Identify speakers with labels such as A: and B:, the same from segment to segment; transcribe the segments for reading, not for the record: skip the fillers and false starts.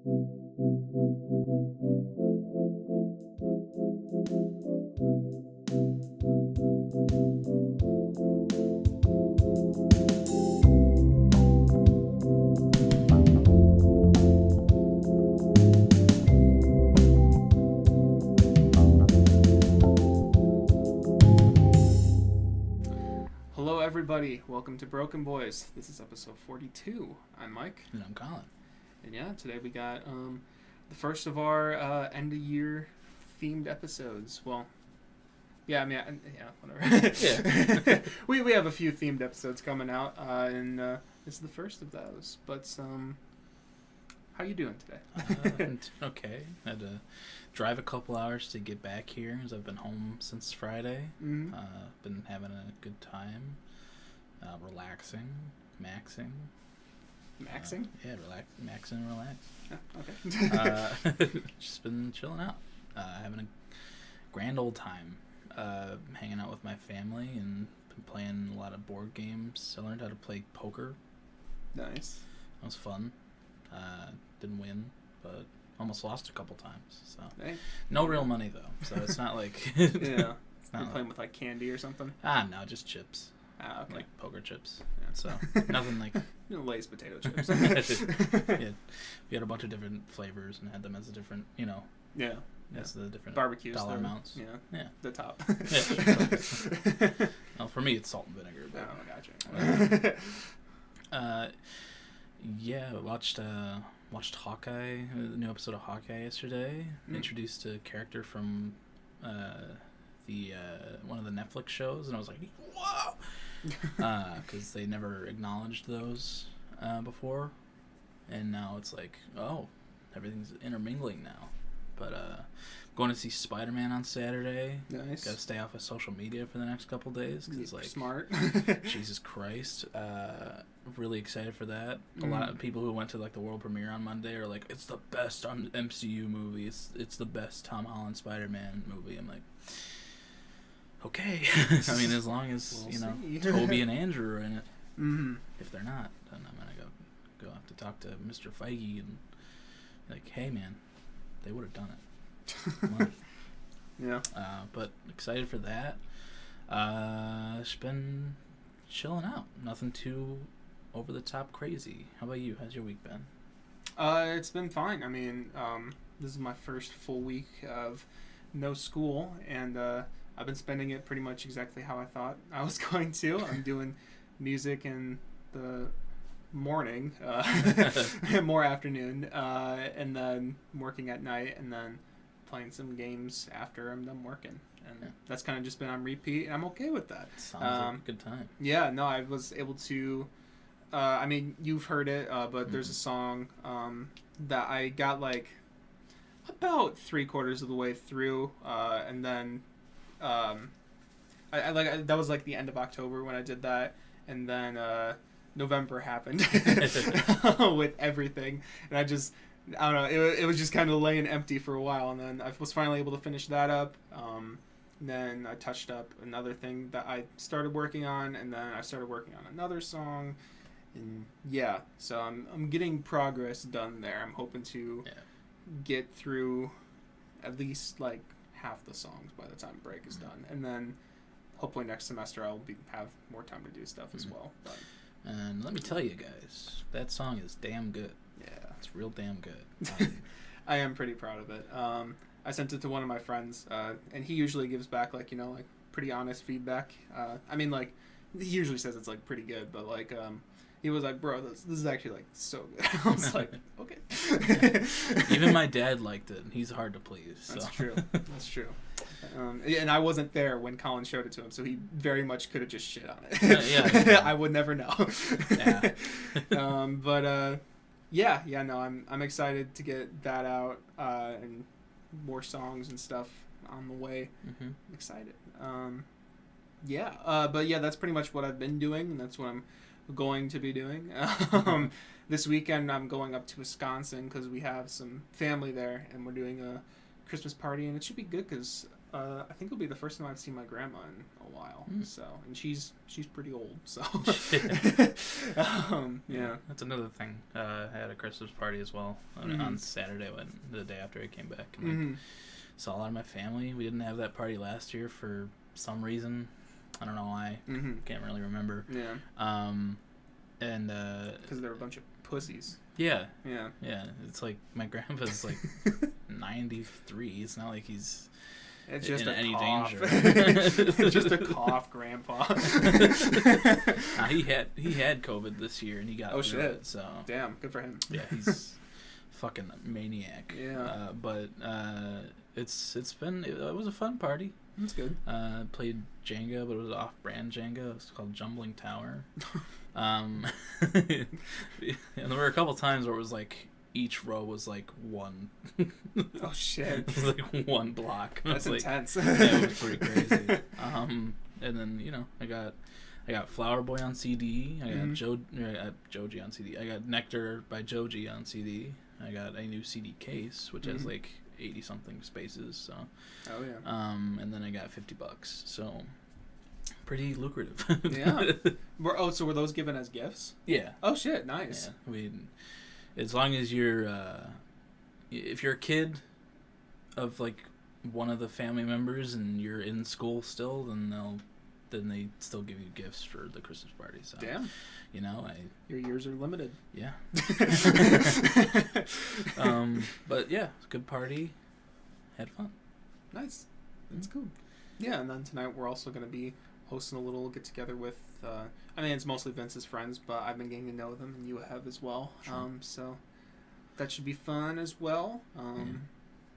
A: Hello everybody, welcome to BrokeN Boys. This is episode 42. I'm Mike.
B: And I'm Colin.
A: And yeah, today we got the first of our end of year themed episodes. Well, yeah, I mean, whatever.
B: Yeah.
A: we have a few themed episodes coming out, and this is the first of those. But how you doing today?
B: Okay. Had to drive a couple hours to get back here because I've been home since Friday.
A: Mm-hmm.
B: Been having a good time, relaxing, maxing.
A: Maxing?
B: Yeah, maxing and relax.
A: Oh, okay.
B: Just been chilling out, having a grand old time, hanging out with my family and been playing a lot of board games. I learned how to play poker.
A: Nice.
B: That was fun. Didn't win, but almost lost a couple times. So
A: Hey.
B: no real money though. So it's not like
A: Yeah.
B: It's not
A: You're playing with like candy or something?
B: no, just chips.
A: Okay.
B: Like poker chips.
A: Yeah.
B: So nothing like
A: Lay's potato chips.
B: yeah. We had a bunch of different flavors and had them as a different,
A: Yeah.
B: as the different
A: Barbecues.
B: dollar amounts.
A: Yeah.
B: Yeah.
A: The top.
B: Yeah. Well, for me it's salt and vinegar. But,
A: Gotcha.
B: yeah, watched Hawkeye, the new episode of Hawkeye yesterday. Introduced a character from the one of the Netflix shows, and I was like, whoa! Because they never acknowledged those before, and now it's like, oh, everything's intermingling now. But going to see Spider-Man on Saturday.
A: Nice.
B: Got to stay off of social media for the next couple days because like
A: smart.
B: Jesus Christ. Really excited for that. A lot of people who went to like the world premiere on Monday are like, it's the best MCU movie. It's the best Tom Holland Spider-Man movie. I'm like, okay. I mean, as long as Toby and Andrew are in it.
A: Mm-hmm.
B: If they're not, then I'm gonna go have to talk to Mr. Feige and like, hey man, they would have done it. Money.
A: Yeah.
B: But excited for that. Just been chilling out. Nothing too over the top crazy. How about you? How's your week been?
A: It's been fine. I mean, this is my first full week of no school, and I've been spending it pretty much exactly how I thought I was going to. I'm doing music in the morning, more afternoon, and then working at night, and then playing some games after I'm done working. And that's kind of just been on repeat, and I'm okay with that.
B: Sounds like a good time.
A: Yeah, no, I was able to... I mean, you've heard it, but there's a song that I got, like, about 3/4 of the way through, and then that was, like, the end of October when I did that, and then November happened with everything, and I don't know, it was just kind of laying empty for a while, and then I was finally able to finish that up. Then I touched up another thing that I started working on, and then I started working on another song, and yeah, so I'm getting progress done there. I'm hoping to get through at least like half the songs by the time break is done, and then hopefully next semester I'll have more time to do stuff as well. But
B: And let me tell you guys, that song is damn good.
A: yeah,
B: It's real damn good.
A: I am pretty proud of it. I sent it to one of my friends, and he usually gives back like pretty honest feedback. I mean, like, he usually says it's like pretty good, but like he was like, bro, this is actually like so good. I was like, okay.
B: Even my dad liked it. He's hard to please. So.
A: That's true. That's true. And I wasn't there when Colin showed it to him, so he very much could have just shit on it.
B: Yeah.
A: I would never know.
B: Yeah.
A: No, I'm excited to get that out, and more songs and stuff on the way.
B: Mm-hmm.
A: I'm excited. That's pretty much what I've been doing, and that's what I'm going to be doing. This weekend I'm going up to Wisconsin because we have some family there, and we're doing a Christmas party, and it should be good because I think it'll be the first time I've seen my grandma in a while. So, and she's pretty old. So, yeah.
B: That's another thing. I had a Christmas party as well on Saturday, the day after I came back. And, saw a lot of my family. We didn't have that party last year for some reason. I don't know why. Can't really remember.
A: Yeah.
B: And
A: because they're a bunch of pussies.
B: Yeah.
A: Yeah.
B: Yeah. It's like my grandpa's like 93. It's not like he's
A: it's just
B: in any
A: cough.
B: danger.
A: It's just a cough, Grandpa.
B: He had COVID this year and he got through it. So
A: damn, good for him.
B: Yeah, he's fucking maniac.
A: Yeah.
B: But it was a fun party.
A: That's good.
B: Played Jenga, but it was off-brand Jenga. It was called Jumbling Tower. And there were a couple times where it was like each row was like one.
A: Oh shit!
B: It was like one block.
A: That's intense.
B: Yeah, it was pretty crazy. And then I got Flower Boy on CD. I got Joji on CD. I got Nectar by Joji on CD. I got a new CD case, which has like 80 something spaces. So.
A: Oh yeah.
B: And then I got $50. So. Pretty lucrative.
A: Yeah. So were those given as gifts?
B: Yeah.
A: Oh shit! Nice.
B: Yeah. As long as you're, if you're a kid of like one of the family members and you're in school still, then they still give you gifts for the Christmas party. So,
A: damn.
B: Your
A: years are limited.
B: Yeah. But yeah, good party. Had fun.
A: Nice. That's cool. Yeah, and then tonight we're also going to be hosting a little get together with it's mostly Vince's friends, but I've been getting to know them and you have as well.
B: Sure.
A: So that should be fun as well.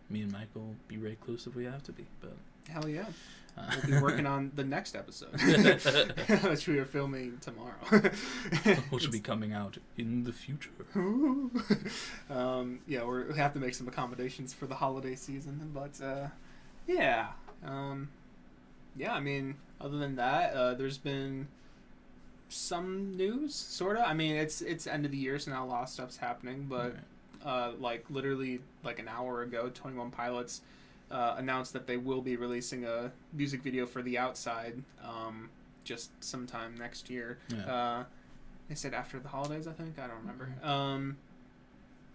B: Me and Mike will be recluse if we have to be, but
A: hell yeah. We'll be working on the next episode, which we are filming tomorrow.
B: Which will be coming out in the future.
A: Yeah, we have to make some accommodations for the holiday season, but yeah. Other than that, there's been some news, sort of. It's end of the year, so now a lot of stuff's happening, but literally an hour ago, 21 Pilots announced that they will be releasing a music video for The Outside just sometime next year.
B: Yeah.
A: They said after the holidays, I think. I don't remember.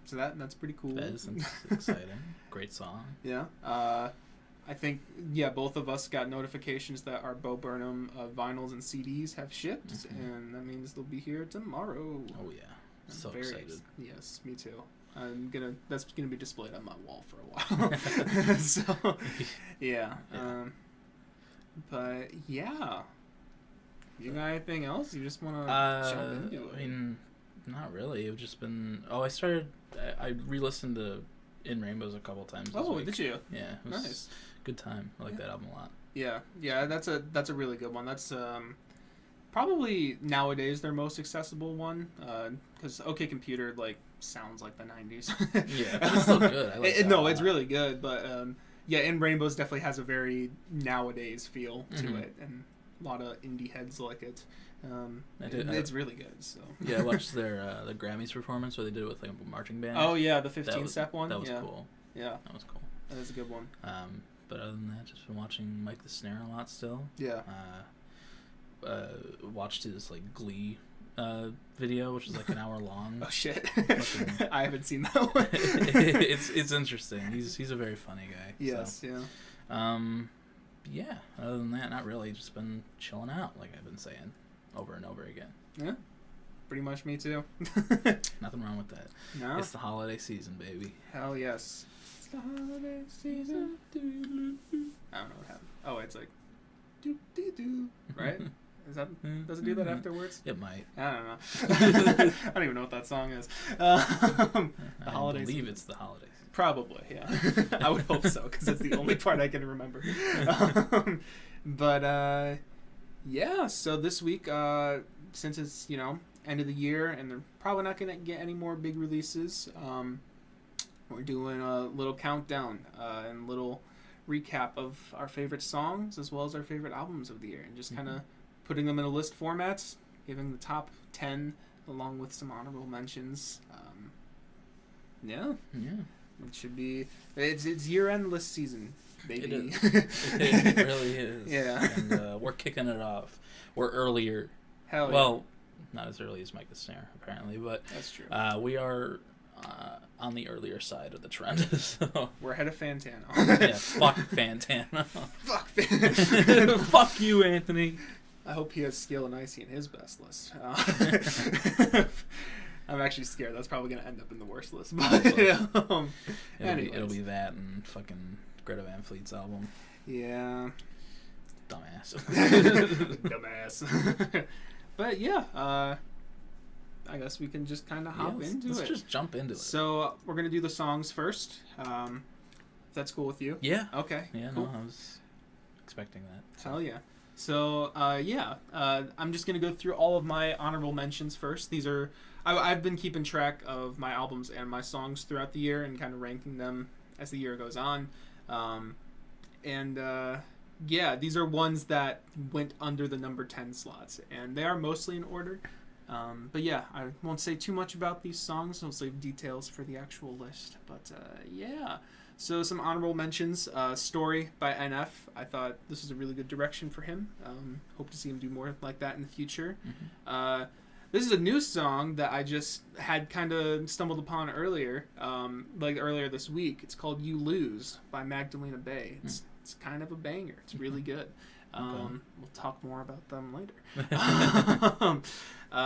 A: So that's pretty cool.
B: That is exciting. Great song.
A: Yeah. I think, both of us got notifications that our Beau Burnham vinyls and CDs have shipped, and that means they'll be here tomorrow.
B: Oh, yeah. So excited.
A: Yes, me too. That's gonna be displayed on my wall for a while. So, yeah. But, yeah. You got anything else? You just want to jump into it?
B: Not really. I've just been... I re-listened to In Rainbows a couple times this week.
A: Did you?
B: Yeah. It was nice. Good time. I like that album a lot.
A: Yeah, that's a really good one. That's probably nowadays their most accessible one, because OK Computer sounds like the 90s.
B: Yeah, but it's still good. I like that
A: it's really good, but In Rainbows definitely has a very nowadays feel to it, and a lot of indie heads like it. It's really good. So
B: yeah, I watched their the Grammys performance where they did it with a marching band.
A: Oh yeah, the 15-step one.
B: That was cool.
A: Yeah,
B: that was cool.
A: That is a good one.
B: But other than that, just been watching Mike the Snare a lot still.
A: Yeah.
B: Watched his Glee video, which is an hour long.
A: Oh shit! I haven't seen that one.
B: It's interesting. He's a very funny guy.
A: Yes. So.
B: Yeah. Yeah. Other than that, not really. Just been chilling out, like I've been saying, over and over again.
A: Yeah. Pretty much me too.
B: Nothing wrong with that.
A: No.
B: It's the holiday season, baby.
A: Hell yes. It's the holiday season. I don't know what happened. Oh, it's doo doo doo, right? Does it do that afterwards?
B: It might.
A: I don't know. I don't even know what that song is. The holidays.
B: I believe it's the holidays.
A: Probably, yeah. I would hope so, because it's the only part I can remember. So this week, since it's, end of the year, and they're probably not going to get any more big releases, we're doing a little countdown and little recap of our favorite songs as well as our favorite albums of the year, and just kind of putting them in a list format, giving the top 10 along with some honorable mentions. Yeah. It should be. It's year-end list season, baby.
B: It is. It really is.
A: Yeah.
B: And we're kicking it off. We're earlier.
A: Hell yeah.
B: Well, not as early as Mike the Snare, apparently, but
A: that's true.
B: We are on the earlier side of the trend. So.
A: We're ahead of Fantano.
B: Yeah, fuck Fantano.
A: Fuck Fantano.
B: Fuck you, Anthony.
A: I hope he has Scale and Icy in his best list. I'm actually scared. That's probably going to end up in the worst list. But,
B: it'll be that and fucking Greta Van Fleet's album.
A: Yeah.
B: Dumbass.
A: Dumbass. But yeah, I guess we can just kind of hop into it.
B: Let's just jump into it.
A: So we're going to do the songs first. If that's cool with you?
B: Yeah.
A: Okay.
B: Yeah,
A: cool.
B: No, I was expecting that.
A: Hell yeah. So, I'm just going to go through all of my honorable mentions first. These are... I've been keeping track of my albums and my songs throughout the year and kind of ranking them as the year goes on. These are ones that went under the number 10 slots, and they are mostly in order. But yeah, I won't say too much about these songs. I'll save details for the actual list. But yeah, so some honorable mentions. Story by NF. I thought this was a really good direction for him. Hope to see him do more like that in the future. Mm-hmm. This is a new song that I just had kind of stumbled upon earlier, earlier this week. It's called You Lose by Magdalena Bay. It's kind of a banger. It's really good. We'll talk more about them later.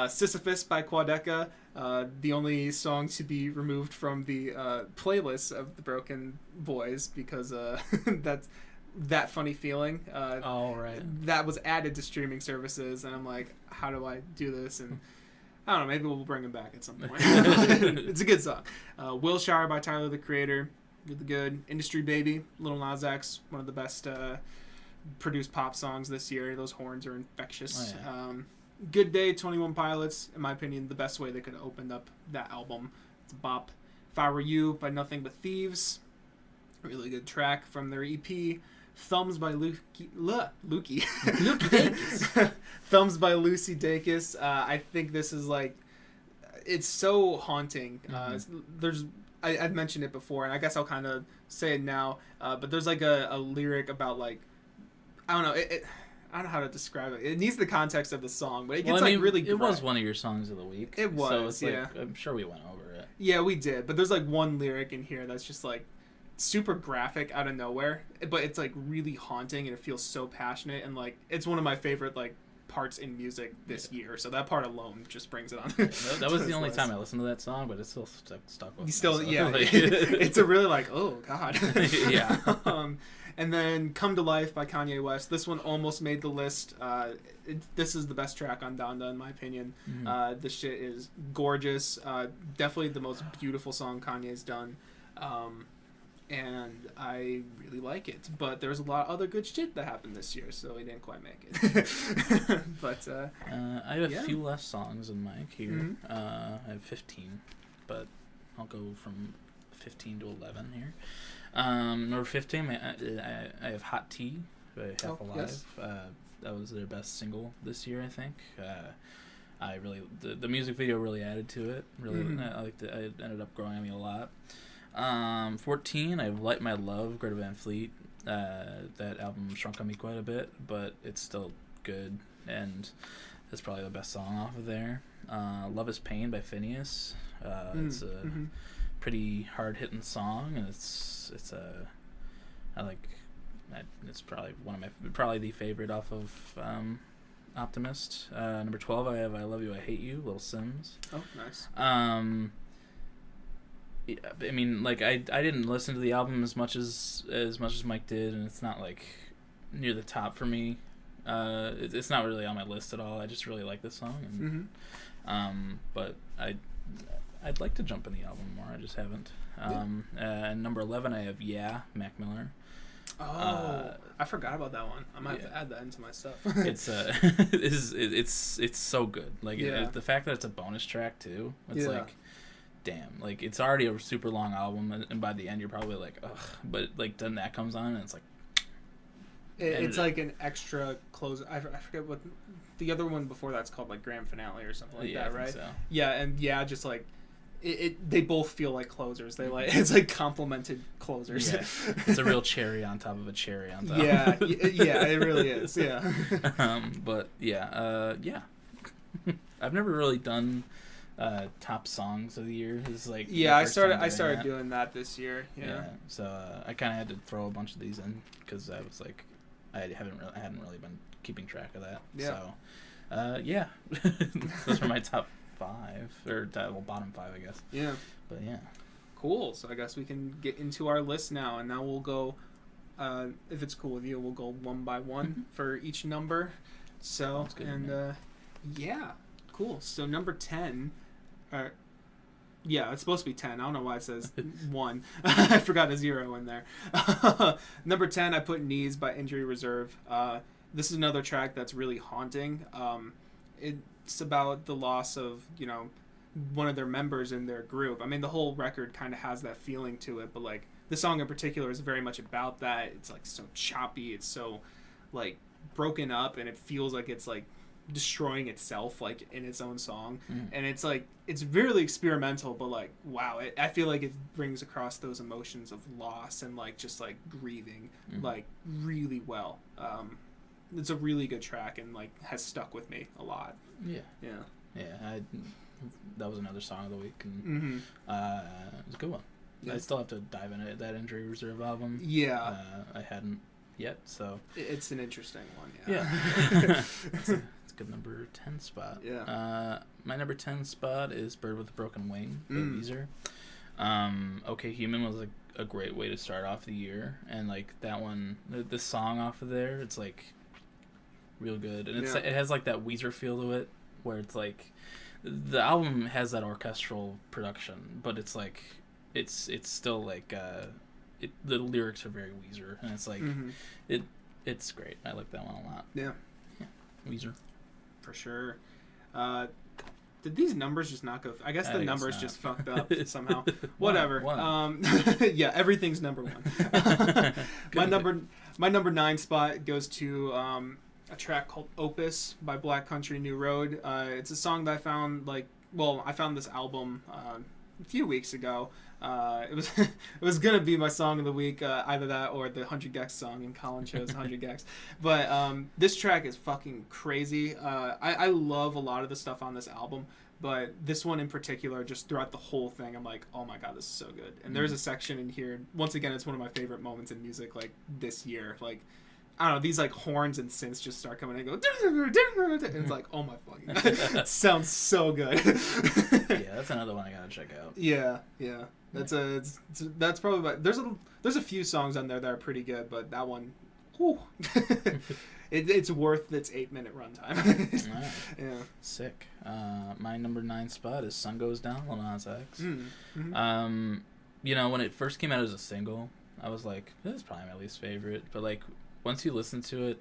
A: Sisyphus by Quadeca, the only song to be removed from the playlist of the BrokeN Boys because that's that funny feeling.
B: Right.
A: That was added to streaming services, and I'm like, how do I do this? And I don't know, maybe we'll bring him back at some point. It's a good song. Wilshire by Tyler, the Creator, really good. Industry Baby, Lil Nas X, one of the best produced pop songs this year. Those horns are infectious. Oh, yeah. Good Day, 21 Pilots, in my opinion, the best way they could have opened up that album. It's a bop. If I Were You by Nothing But Thieves, really good track from their EP. Thumbs by Lukey Dacus. Thumbs by Lucy Dacus. I think this is it's so haunting. I've mentioned it before, and I guess I'll kind of say it now. But there's a lyric about I don't know. I don't know how to describe it. It needs the context of the song, but it gets really.
B: It was one of your songs of the week.
A: It was.
B: So it's I'm sure we went over it.
A: Yeah, we did. But there's one lyric in here that's just super graphic out of nowhere, but it's really haunting, and it feels so passionate, and it's one of my favorite parts in music this year. So that part alone just brings it on.
B: That was the only time I listened to that song, but it's still stuck with me.
A: It's a really oh god.
B: Yeah.
A: And then Come to Life by Kanye West. This one almost made the list. This is the best track on Donda, in my opinion. Mm-hmm. This shit is gorgeous. Definitely the most beautiful song Kanye's done. And I really like it. But there's a lot of other good shit that happened this year, so he didn't quite make it. But
B: I have a few less songs than Mike here.
A: Mm-hmm.
B: I have 15, but I'll go from 15 to 11 here. Number 15, I have Hot Tea by Half Alive.
A: Yes.
B: That was their best single this year, I think. I really the music video really added to it. Really, I liked it. It ended up growing on me a lot. 14, I have Light My Love, Greta Van Fleet. That album shrunk on me quite a bit, but it's still good, and it's probably the best song off of there. Love Is Pain by Phineas. It's a pretty hard-hitting song, and it's probably the favorite off of Optimist. Number 12, I have I Love You, I Hate You, Little Sims.
A: Oh, nice.
B: I mean, I didn't listen to the album as much as Mike did, and it's not near the top for me. It's not really on my list at all. I just really like this song, and but I'd like to jump in the album more. I just haven't. Number 11, I have Yeah, Mac Miller.
A: Oh, I forgot about that one. I might have to add that into my stuff.
B: It's so good. The fact that it's a bonus track too. It's damn, it's already a super long album, and by the end you're probably ugh. But then that comes on, and it's
A: it's an extra close. I forget what the other one before that's called, Grand Finale or something like that, right?
B: So.
A: Yeah, and just they both feel like closers. They like it's like complimented closers.
B: Yeah. It's a real cherry on top of a cherry on top.
A: Yeah, it really is. Yeah.
B: But yeah, I've never really done top songs of the year. It's like
A: I started doing that this year. Yeah.
B: So I kind of had to throw a bunch of these in because I was like, I hadn't really been keeping track of that.
A: Yeah.
B: So those are my top 5 or bottom 5, I guess.
A: Yeah.
B: But yeah.
A: Cool. So I guess we can get into our list now, and now we'll go. If it's cool with you, we'll go one by one for each number. So yeah, cool. So number 10. Yeah, it's supposed to be 10. I don't know why it says 1. I forgot a 0 in there. Number 10, I put Knees by Injury Reserve. This is another track that's really haunting. It's about the loss of, one of their members in their group. I mean, the whole record kind of has that feeling to it, but, like, the song in particular is very much about that. It's, like, so choppy. It's so, like, broken up, and it feels like it's, like, destroying itself, like, in its own song. And it's like, it's really experimental, but like, wow, I feel like it brings across those emotions of loss and like just like grieving like really well. It's a really good track and like has stuck with me a lot.
B: That was another song of the week, and it was a good one. I still have to dive into that Injury Reserve album. I hadn't yet, so
A: it's an interesting one.
B: It's a good number 10 spot. My number 10 spot is Bird with a Broken Wing by Weezer. Okay Human was like a great way to start off the year, and like that one, the song off of there, it's like real good, and it has like that Weezer feel to it, where it's like the album has that orchestral production, but it's like it's still like the lyrics are very Weezer, and it's like it's great. I like that one a lot. Yeah, Weezer.
A: For sure. Did these numbers just not go? I guess the numbers just fucked up somehow. Whatever.
B: One.
A: Yeah, everything's number 1. My number 9 spot goes to a track called Opus by Black Country New Road. It's a song that I found I found this album a few weeks ago. It was gonna be my song of the week, either that or the 100 Gex song, and Colin chose 100 Gex. But this track is fucking crazy. I love a lot of the stuff on this album, but this one in particular, just throughout the whole thing, I'm like, oh my god, this is so good. And there's a section in here, once again, it's one of my favorite moments in music, like this year. Like, I don't know, these like horns and synths just start coming and go, and it's like, oh my fucking god, it sounds so good.
B: Yeah, that's another one I gotta check out.
A: Yeah. That's probably there's a few songs on there that are pretty good, but that one, whew, it's worth its 8-minute runtime.
B: Right.
A: Yeah,
B: sick. My number 9 spot is Sun Goes Down, Lil Nas X. When it first came out as a single, I was like, this is probably my least favorite, but like once you listen to it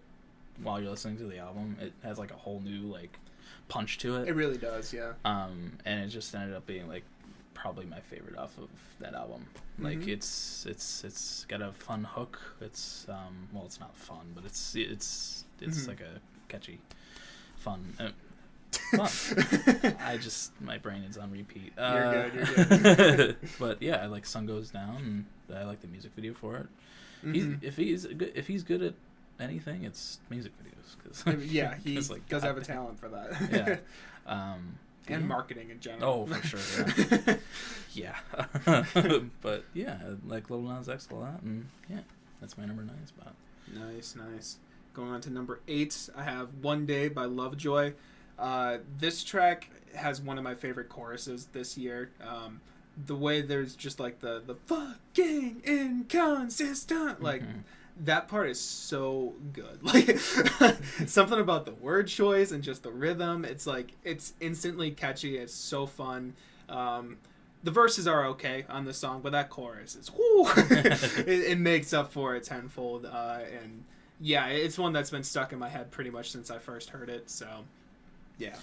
B: while you're listening to the album, it has like a whole new like punch to it.
A: It really does, yeah.
B: And it just ended up being like probably my favorite off of that album. Like it's got a fun hook. It's it's not fun, but it's like a catchy fun. My brain is on repeat.
A: You're good.
B: But yeah, I like Sun Goes Down, and I like the music video for it. If he's good at anything, it's music videos.
A: He does have a talent for that. And marketing in general.
B: Oh, for sure. Yeah. But yeah, I like Lil Nas X a lot, and yeah, that's my number 9 spot.
A: Nice. Going on to number 8, I have One Day by Lovejoy. This track has one of my favorite choruses this year. The way there's just like the fucking inconsistent, like that part is so good. Like something about the word choice and just the rhythm. It's like it's instantly catchy. It's so fun. The verses are okay on the song, but that chorus is it makes up for it tenfold. And yeah, it's one that's been stuck in my head pretty much since I first heard it. So. Yeah.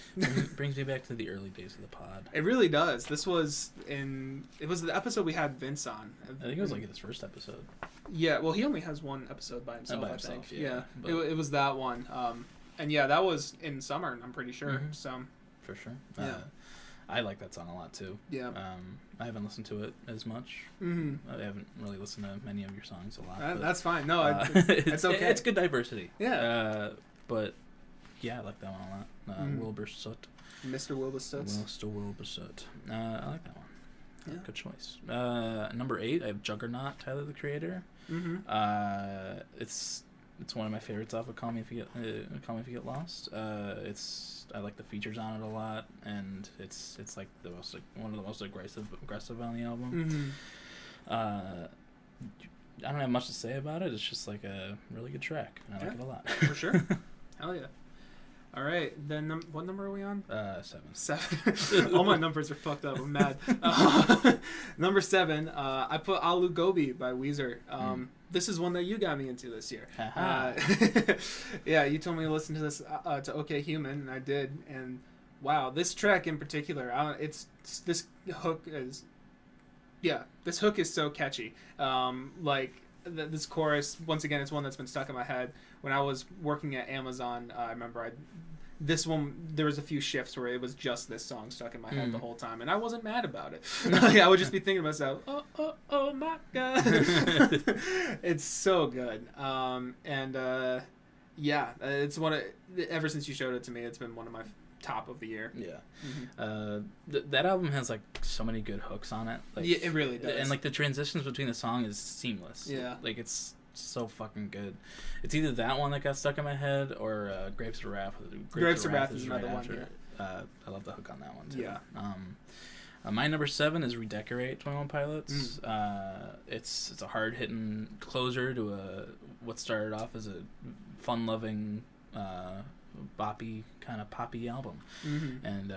B: Brings me back to the early days of the pod.
A: It really does. It was the episode we had Vince on.
B: I think it was like his first episode.
A: Yeah, well, he only has one episode by himself, I think. Yeah. It was that one. And yeah, that was in summer, I'm pretty sure. So
B: for sure.
A: Yeah.
B: I like that song a lot too.
A: Yeah.
B: I haven't listened to it as much.
A: Mm-hmm.
B: I haven't really listened to many of your songs a lot.
A: That's fine. No, it's okay.
B: It's good diversity.
A: Yeah.
B: But yeah, I like that one a lot. Wilbur Soot.
A: Mr. Wilbur Soot.
B: Mr. Wilbur Soot. I like that one.
A: Yeah.
B: Good choice. Number 8, I have Juggernaut, Tyler, the Creator.
A: Mm-hmm.
B: It's one of my favorites off of Call Me If You Get Lost. I like the features on it a lot, and it's like one of the most aggressive on the album.
A: Mm-hmm.
B: I don't have much to say about it. It's just like a really good track. And I like it a lot.
A: For sure. Hell yeah. All right, then what number are we on? 7. All my numbers are fucked up. I'm mad. Number 7, I put Alu Gobi by Weezer. This is one that you got me into this year. Yeah, you told me to listen to this to OK Human, and I did. And wow, this track in particular, this hook is so catchy. This chorus, once again, it's one that's been stuck in my head. When I was working at Amazon, I remember this one, there was a few shifts where it was just this song stuck in my head the whole time, and I wasn't mad about it. I would just be thinking to myself, oh my God. It's so good. It's ever since you showed it to me, it's been one of my top of the year.
B: Yeah.
A: Mm-hmm.
B: That album has like so many good hooks on it. Like,
A: yeah, it really does.
B: And like the transitions between the song is seamless.
A: Yeah.
B: Like it's so fucking good. It's either that one that got stuck in my head or Grapes of Wrath.
A: Grapes of Wrath is another one.
B: Yeah. I love the hook on that one too.
A: Yeah.
B: My number 7 is Redecorate, 21 Pilots. It's a hard hitting closer to what started off as a fun loving boppy kind of poppy album. And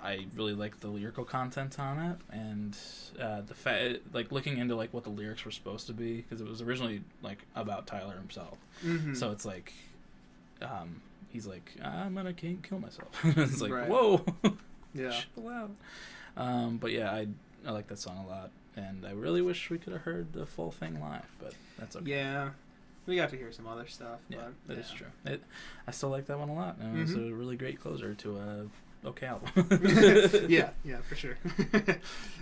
B: I really like the lyrical content on it, and like looking into like what the lyrics were supposed to be, because it was originally like about Tyler himself. So it's like he's like, I'm gonna kill myself. It's like, right. Whoa. Yeah. Chill out. But yeah, I like that song a lot, and I really wish we could have heard the full thing live, but that's okay.
A: Yeah. We got to hear some other stuff.
B: Yeah, that is true. I still like that one a lot. And it was a really great closer to a okay album.
A: yeah, for sure.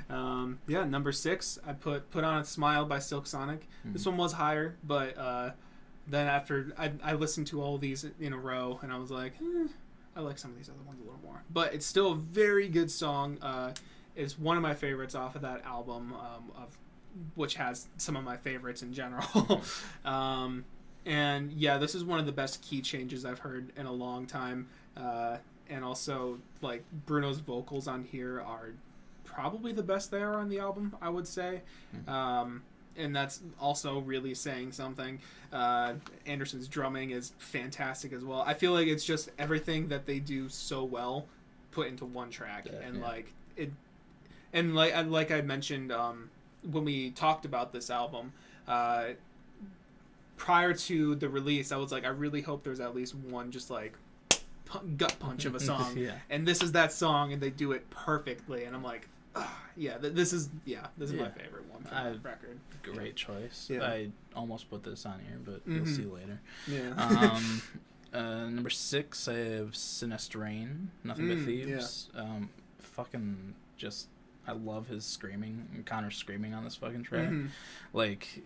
A: Number 6, I put on a Smile by Silk Sonic. This one was higher, but then after I listened to all these in a row, and I was like, I like some of these other ones a little more. But it's still a very good song. It's one of my favorites off of that album, which has some of my favorites in general. And yeah, this is one of the best key changes I've heard in a long time. And also, like, Bruno's vocals on here are probably the best they are on the album, I would say. And that's also really saying something. Anderson's drumming is fantastic as well. I feel like it's just everything that they do so well put into one track. Like I mentioned, when we talked about this album, prior to the release, I was like, I really hope there's at least one just like gut punch of a song. And this is that song, and they do it perfectly. And I'm like, this is my favorite one from the record.
B: Great choice.
A: Yeah.
B: I almost put this on here, but you'll see later.
A: Yeah.
B: Number 6, I have Sinistrain, Nothing But Thieves. Fucking just, I love his screaming, and Connor's screaming on this fucking track. Like,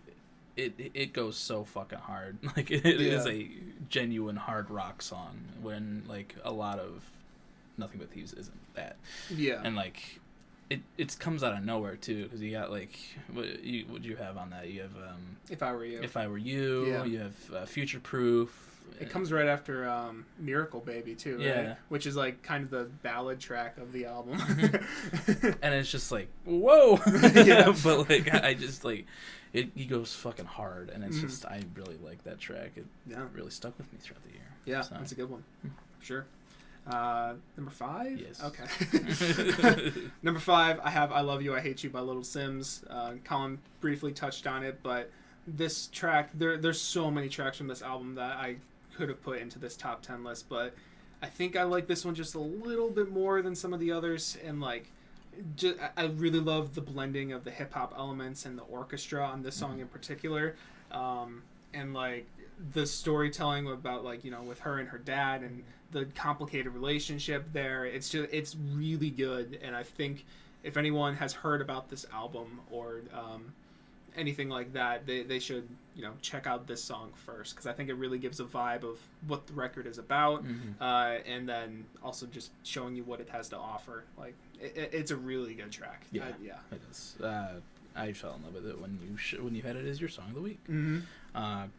B: it goes so fucking hard. Like, it is a genuine hard rock song, when, like, a lot of Nothing But Thieves isn't that.
A: Yeah.
B: And, like, it comes out of nowhere, too, because you got, like, what you have on that? You have,
A: If I Were You.
B: If I Were You.
A: Yeah.
B: You have Future Proof.
A: It comes right after Miracle Baby, too, right?
B: Yeah.
A: Which is, like, kind of the ballad track of the album.
B: And it's just like, whoa!
A: Yeah.
B: But, like, I just, like, he goes fucking hard, and it's just, I really like that track. It really stuck with me throughout the year.
A: Yeah,
B: so.
A: That's a good one. Sure. Number 5?
B: Yes.
A: Okay. Number 5, I have I Love You, I Hate You by Little Sims. Colin briefly touched on it, but this track, there's so many tracks from this album that I could have put into this top 10 list, but I think I like this one just a little bit more than some of the others, and like, I really love the blending of the hip-hop elements and the orchestra on this song in particular, and like the storytelling about, like, you know, with her and her dad, and the complicated relationship there. It's really good, and I think if anyone has heard about this album or anything like that, they should check out this song first, because I think it really gives a vibe of what the record is about, and then also just showing you what it has to offer. Like it's a really good track.
B: Yeah, it is. I fell in love with it when you had it as your song of the week.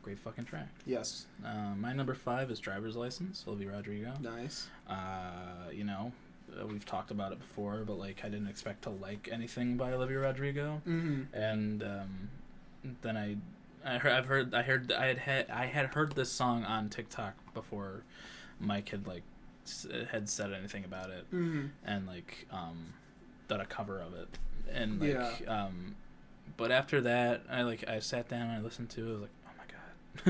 B: Great fucking track.
A: Yes.
B: My number 5 is Driver's License, Olivia Rodrigo.
A: Nice.
B: We've talked about it before, but like I didn't expect to like anything by Olivia Rodrigo, and then I had heard this song on TikTok before Mike had said anything about it, and like done a cover of it, and like but after that I sat down and I listened to it. I was like, oh my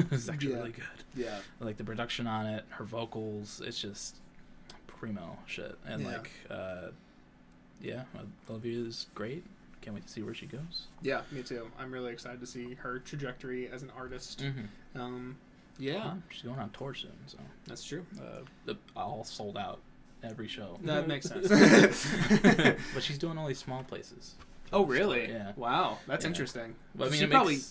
B: god, this is actually really good. Yeah, like the production on it, her vocals, it's just primo shit, and Olivia is great. Can't wait to see where she goes. Yeah,
A: me too. I'm really excited to see her trajectory as an artist. She's
B: going on tour soon, so
A: that's true.
B: All sold out every show.
A: That makes sense.
B: But she's doing only small places.
A: Oh really?
B: Yeah.
A: Wow, that's interesting.
B: But, I
A: mean,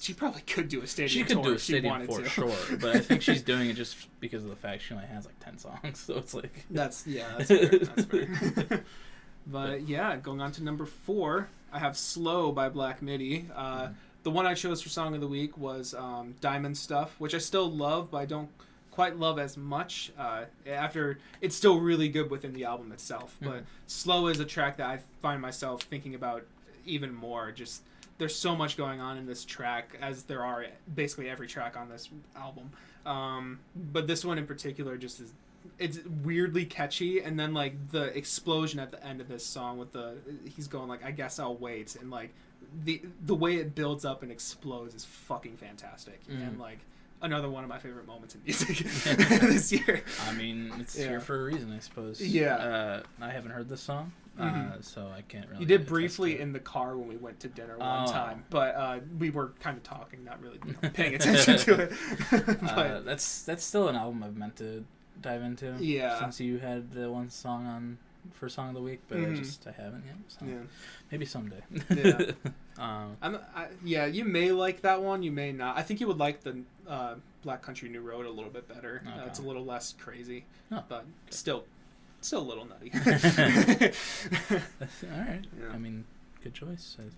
A: she probably could do a stadium tour.
B: She could do a stadium for sure, but I think she's doing it just because of the fact she only has like 10 songs, so it's like
A: that's fair. That's fair. But going on to number 4, I have "Slow" by Black Midi. The one I chose for song of the week was "Diamond Stuff," which I still love, but I don't quite love as much. After it's still really good within the album itself, but "Slow" is a track that I find myself thinking about even more. Just there's so much going on in this track, as there are basically every track on this album, but this one in particular just is, it's weirdly catchy, and then like the explosion at the end of this song with he's going like, I guess I'll wait, and like the way it builds up and explodes is fucking fantastic, and like another one of my favorite moments in music this year.
B: I mean, it's here for a reason, I suppose. I haven't heard this song, so I can't really.
A: You did briefly in the car when we went to dinner one time, but we were kind of talking, not really paying attention to it. But
B: that's still an album I've meant to dive into. Since you had the one song on for song of the week, but I haven't yet. So maybe someday.
A: You may like that one, you may not. I think you would like the Black Country New Road a little bit better. Okay. It's a little less crazy, but still a little nutty.
B: All right. Yeah. I mean, good choice. I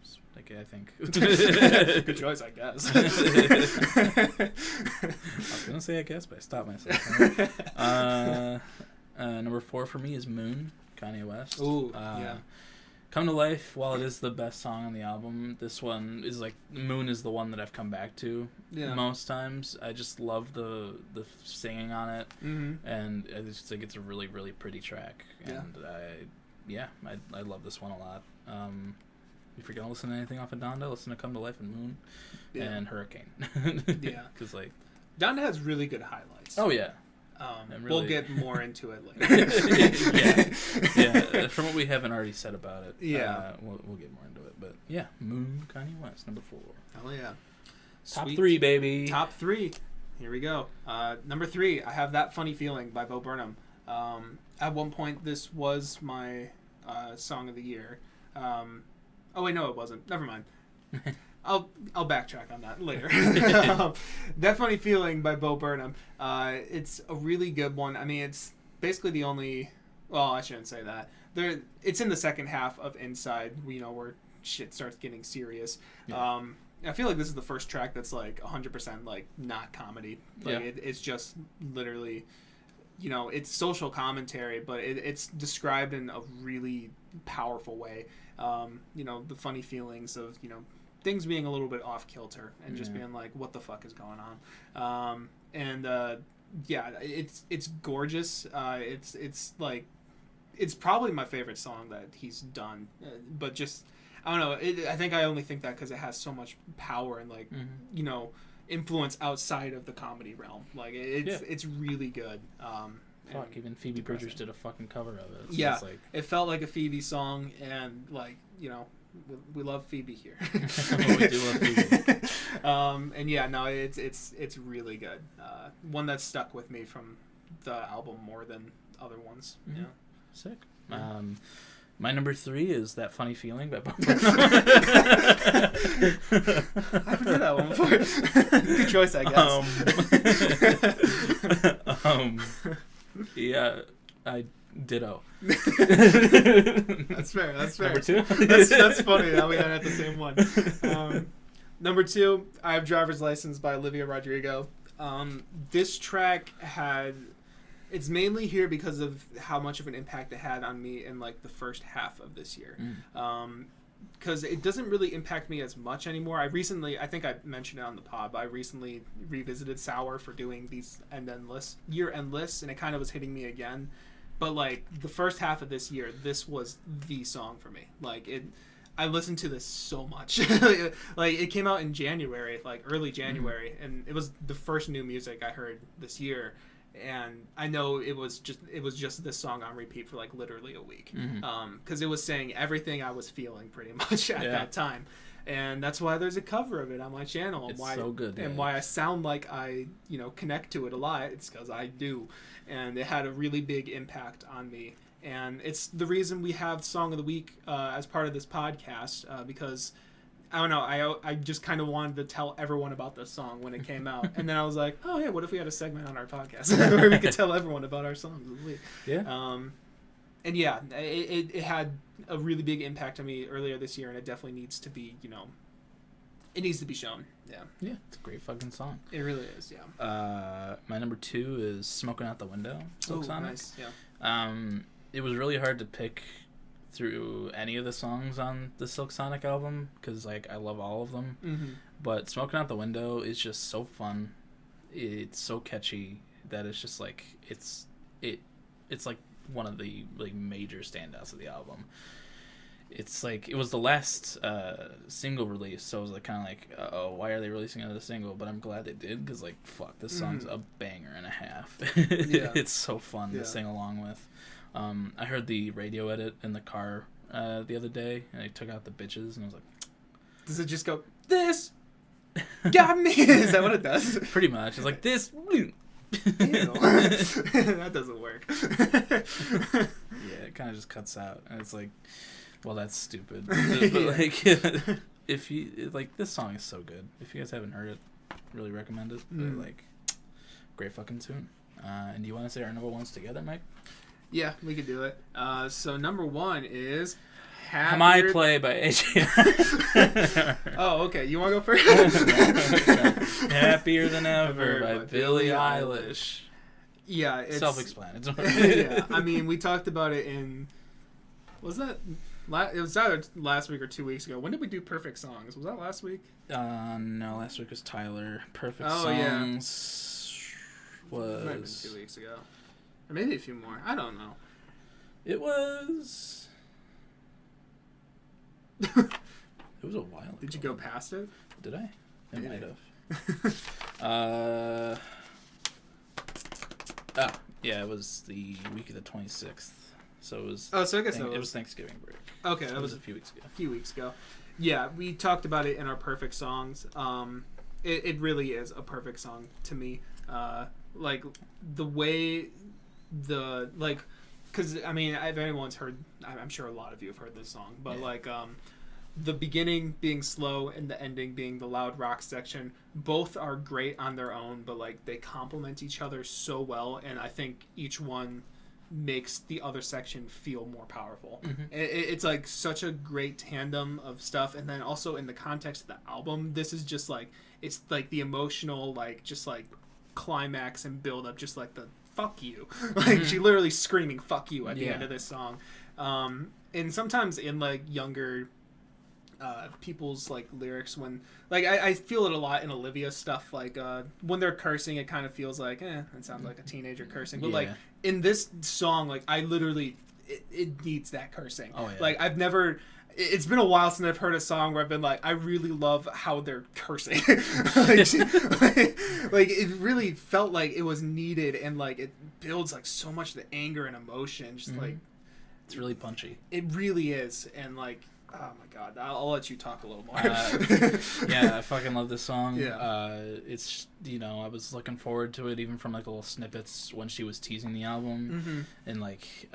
B: think.
A: Good choice, I guess.
B: I was gonna say I guess, but I stopped myself. Number 4 for me is "Moon," Kanye West.
A: Ooh,
B: Come to Life, while it is the best song on the album, this one is like, "Moon" is the one that I've come back to most times. I just love the singing on it, and I just think it's a really, really pretty track. And I love this one a lot. If you're gonna listen to anything off of Donda, listen to "Come to Life" and "Moon" and "Hurricane." Because like
A: Donda has really good highlights.
B: Oh yeah.
A: Really... We'll get more into it later.
B: From what we haven't already said about it, we'll get more into it. But "Moon," Kanye West, number 4.
A: Hell yeah.
B: Top 3, baby.
A: Top 3. Here we go. Number 3, I have "That Funny Feeling" by Beau Burnham. At one point, this was my song of the year. Oh wait, no, it wasn't. Never mind. I'll backtrack on that later. "That Funny Feeling" by Beau Burnham. It's a really good one. I mean, it's basically the only. Well, I shouldn't say that. It's in the second half of Inside. Where shit starts getting serious. Yeah. I feel like this is the first track that's like 100% like not comedy. Like it's just literally, it's social commentary, but it's described in a really powerful way. The funny feelings of things being a little bit off kilter and just being like, what the fuck is going on? It's gorgeous. It's like, it's probably my favorite song that he's done, but just, I don't know. I think I only think that because it has so much power and like, influence outside of the comedy realm. Like it's really good.
B: Fuck, even Phoebe Bridgers did a fucking cover of it.
A: So it's like, it felt like a Phoebe song, and like, we love Phoebe here.
B: We do love Phoebe.
A: It's really good. One that stuck with me from the album more than other ones.
B: Mm-hmm.
A: Yeah.
B: Sick. My number 3 is That Funny Feeling by Bob.
A: I haven't heard that one before. Good choice, I guess.
B: Yeah, I ditto.
A: That's fair.
B: Number 2?
A: That's funny that we had the same one. Number 2, I Have Driver's License by Olivia Rodrigo. This track it's mainly here because of how much of an impact it had on me in like the first half of this year. Because it doesn't really impact me as much anymore. I think I mentioned it on the pod, but I recently revisited Sour for doing these year-end lists, and it kind of was hitting me again. But like the first half of this year, this was the song for me. Like I listened to this so much. Like it came out in January, like early January, and it was the first new music I heard this year. And I know it was just this song on repeat for like literally a week, because it was saying everything I was feeling pretty much at that time, and that's why there's a cover of it on my channel. And
B: it's so good,
A: and why I sound like I connect to it a lot. It's because I do, and it had a really big impact on me, and it's the reason we have Song of the Week as part of this podcast, because I don't know. I just kind of wanted to tell everyone about this song when it came out, and then I was like, oh yeah, what if we had a segment on our podcast where we could tell everyone about our songs of the week?
B: Yeah.
A: And yeah, it had a really big impact on me earlier this year, and it definitely needs to be, it needs to be shown. Yeah.
B: Yeah, it's a great fucking song.
A: It really is. Yeah.
B: My number 2 is Smoking Out the Window.
A: Oh, nice. Yeah.
B: It was really hard to pick through any of the songs on the Silk Sonic album because like I love all of them, but Smoking Out the Window is just so fun. It's so catchy that it's just like it's like one of the like major standouts of the album. It's like it was the last single release, so I was like kind of like, oh, why are they releasing another single? But I'm glad they did because like fuck, this song's a banger and a half. It's so fun to sing along with. I heard the radio edit in the car the other day, and I took out the bitches, and I was like,
A: does it just go, this got me? Is that what it does?
B: Pretty much. It's like, this.
A: That doesn't work.
B: Yeah, it kind of just cuts out, and it's like, well, that's stupid. But like, if you, like, this song is so good. If you guys haven't heard it, really recommend it. But, like, great fucking tune. And do you want to say our number ones together, Mike?
A: Yeah, we could do it. So number 1 is
B: My Play by AJ.
A: Oh, okay. You want to go first?
B: Happier Than Ever by Billie Eilish.
A: Yeah, it's
B: self-explanatory.
A: Yeah, I mean, we talked about it in. Was that? It was either last week or 2 weeks ago. When did we do Perfect Songs? Was that last week?
B: No, last week was Tyler. Perfect Songs was.
A: Might have been 2 weeks ago. Or maybe a few more. I don't know.
B: It was... It was a while ago.
A: Did you go past it?
B: Did I? I might have. Yeah, it was the week of the 26th. So it was...
A: Oh, so I guess
B: it was Thanksgiving break.
A: Okay, that was
B: a few weeks ago.
A: A few weeks ago. Yeah, we talked about it in our Perfect Songs. It really is a perfect song to me. Like, the way... because I mean, if anyone's heard, I'm sure a lot of you have heard this song, but the beginning being slow and the ending being the loud rock section, both are great on their own, but like they complement each other so well, and I think each one makes the other section feel more powerful. It's like such a great tandem of stuff, and then also in the context of the album, this is just like, it's like the emotional, like just like climax and build up, just like the fuck you. Like she literally screaming fuck you at the end of this song. And sometimes in like younger people's like lyrics, when like I feel it a lot in Olivia stuff, like when they're cursing, it kind of feels like it sounds like a teenager cursing, but like in this song, like I literally it needs that cursing. Like it's been a while since I've heard a song where I've been like, I really love how they're cursing. like it really felt like it was needed, and like it builds like so much of the anger and emotion. Just like
B: it's really punchy.
A: It really is, and like Oh my god, I'll let you talk a little more.
B: Yeah, I fucking love this song.
A: Yeah.
B: It's, I was looking forward to it even from like little snippets when she was teasing the album, and like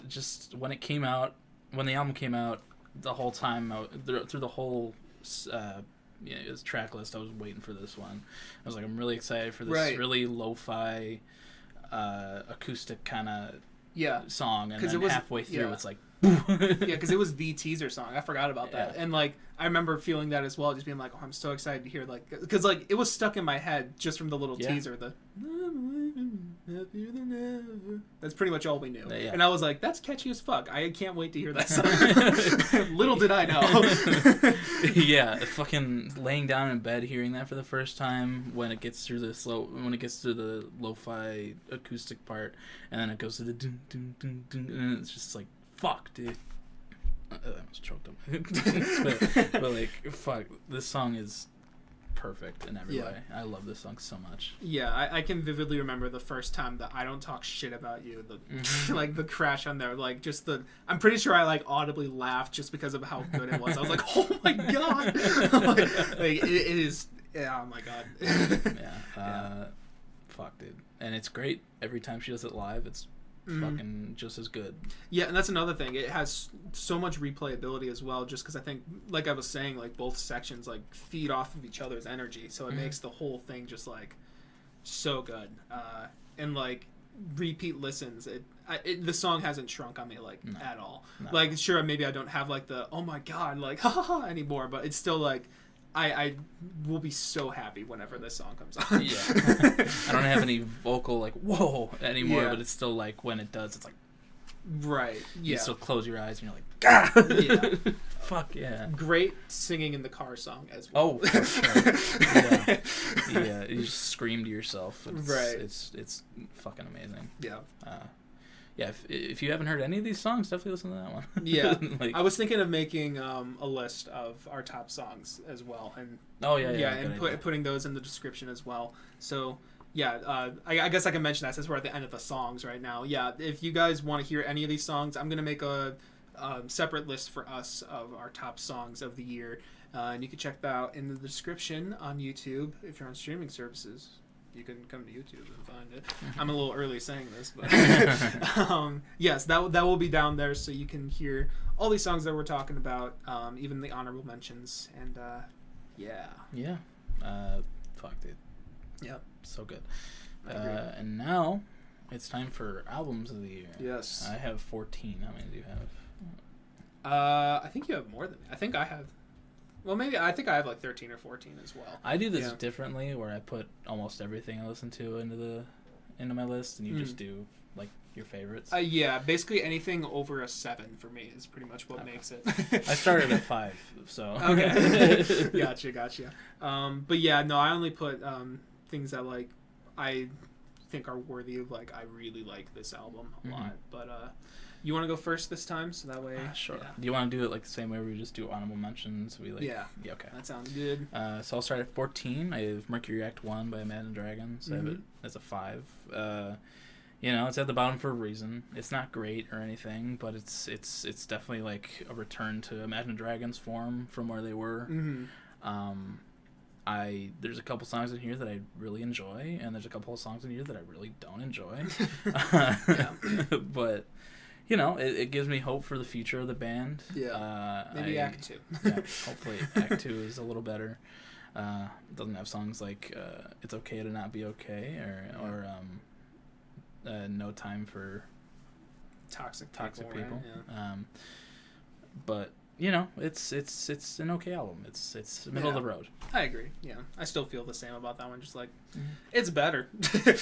B: just when it came out, when the album came out, the whole time through the whole his track list, I was waiting for this one. I was like, I'm really excited for this really lo-fi acoustic kind of song, and then halfway through it's like
A: because it was the teaser song. I forgot about that. And like I remember feeling that as well, just being like, oh, I'm so excited to hear, like, because like it was stuck in my head just from the little teaser, the happier than ever. That's pretty much all we knew. And I was like, that's catchy as fuck. I can't wait to hear that song. Little did I know.
B: Yeah, fucking laying down in bed hearing that for the first time when it gets through the lo-fi acoustic part, and then it goes to the dun, dun, dun, dun, and it's just like, fuck, dude. I almost choked up. but like, fuck, this song is perfect in every way. I love this song so much.
A: Yeah, I can vividly remember the first time that I Don't Talk Shit About You, like the crash on there, like just I'm pretty sure I like audibly laughed just because of how good it was. I was like, oh my god, like it is. Yeah, oh my god.
B: Fuck, dude, and it's great every time she does it live. It's fucking just as good. Yeah,
A: and that's another thing. It has so much replayability as well, just because I think, like I was saying, like both sections like feed off of each other's energy, so it makes the whole thing just like so good. And like repeat listens, the song hasn't shrunk on me like at all. No. Like sure, maybe I don't have like the oh my god like ha ha ha anymore, but it's still like I will be so happy whenever this song comes on.
B: Yeah. I don't have any vocal like whoa anymore, but it's still like when it does, it's like
A: right. Yeah.
B: You still close your eyes and you're like, ah!
A: Yeah.
B: Fuck yeah.
A: Great singing in the car song as well.
B: Oh, for sure. Yeah. You just scream to yourself. It's fucking amazing.
A: Yeah.
B: Yeah, if you haven't heard any of these songs, definitely listen to that one.
A: Yeah, like, I was thinking of making a list of our top songs as well, and and putting those in the description as well. So I guess I can mention that since we're at the end of the songs right now. Yeah, if you guys want to hear any of these songs, I'm gonna make a separate list for us of our top songs of the year, and you can check that out in the description on YouTube if you're on streaming services. You can come to YouTube and find it. I'm a little early saying this, but yes, that will be down there, so you can hear all these songs that we're talking about, even the honorable mentions, and
B: fuck, dude.
A: Yep,
B: so good. And now it's time for albums of the year.
A: Yes,
B: I have 14. How many do you have?
A: I think you have more than me. I think I have. Well, maybe I think I have like 13 or 14 as well.
B: I do this differently, where I put almost everything I listen to into my list, and you just do like your favorites.
A: Yeah, basically anything over a 7 for me is pretty much what makes it.
B: I started at 5, so
A: okay. Gotcha. But yeah, no, I only put things that like I think are worthy of like I really like this album a lot, but. You want to go first this time, so that way...
B: Sure. Yeah. Do you want to do it like the same way where we just do honorable mentions? Yeah, okay.
A: That sounds good.
B: So I'll start at 14. I have Mercury Act 1 by Imagine Dragons. I have it as a 5. It's at the bottom for a reason. It's not great or anything, but it's definitely like a return to Imagine Dragons form from where they were. There's a couple songs in here that I really enjoy, and there's a couple of songs in here that I really don't enjoy. But... it gives me hope for the future of the band.
A: Yeah. Maybe Act 2.
B: Yeah, hopefully Act 2 is a little better. It doesn't have songs like It's Okay to Not Be Okay or No Time for
A: Toxic
B: People.
A: Right? Yeah.
B: But it's an okay album. It's middle of the road.
A: I agree. Yeah, I still feel the same about that one. Just like it's better.
B: Yeah.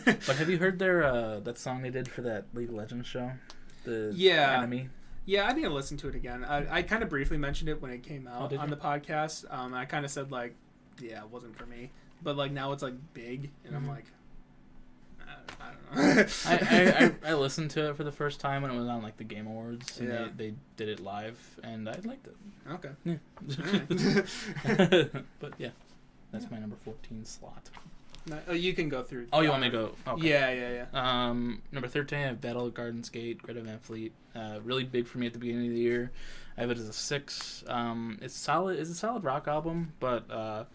B: But have you heard their that song they did for that League of Legends show? The Enemy.
A: Yeah, I need to listen to it again. I kind of briefly mentioned it when it came out on the podcast. I kind of said like, it wasn't for me. But like now it's like big, and I'm like, I don't know.
B: I listened to it for the first time when it was on like the Game Awards, and they did it live, and I liked it.
A: Okay.
B: Yeah. But yeah, that's my number 14 slot.
A: No, you can go through.
B: Oh, you want me to go? Okay.
A: Yeah.
B: Number 13, I have Battle at Garden's Gate, Greta Van Fleet. Really big for me at the beginning of the year. I have it as a 6. It's solid. It's a solid rock album, but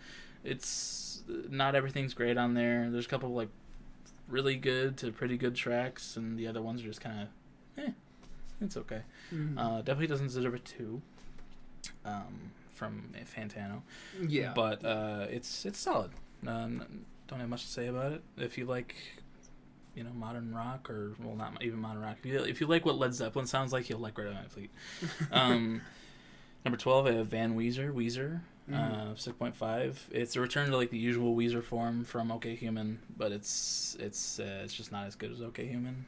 B: it's not everything's great on there. There's a couple of, like, really good to pretty good tracks, and the other ones are just kind of, it's okay. Definitely doesn't deserve a 2. From Fantano.
A: Yeah.
B: But it's solid. Don't have much to say about it. If you like, modern rock, or, well, not even modern rock. If you like what Led Zeppelin sounds like, you'll like Red Hot Fleet. Number 12, I have Weezer, 6.5. It's a return to, like, the usual Weezer form from OK Human, but it's just not as good as OK Human.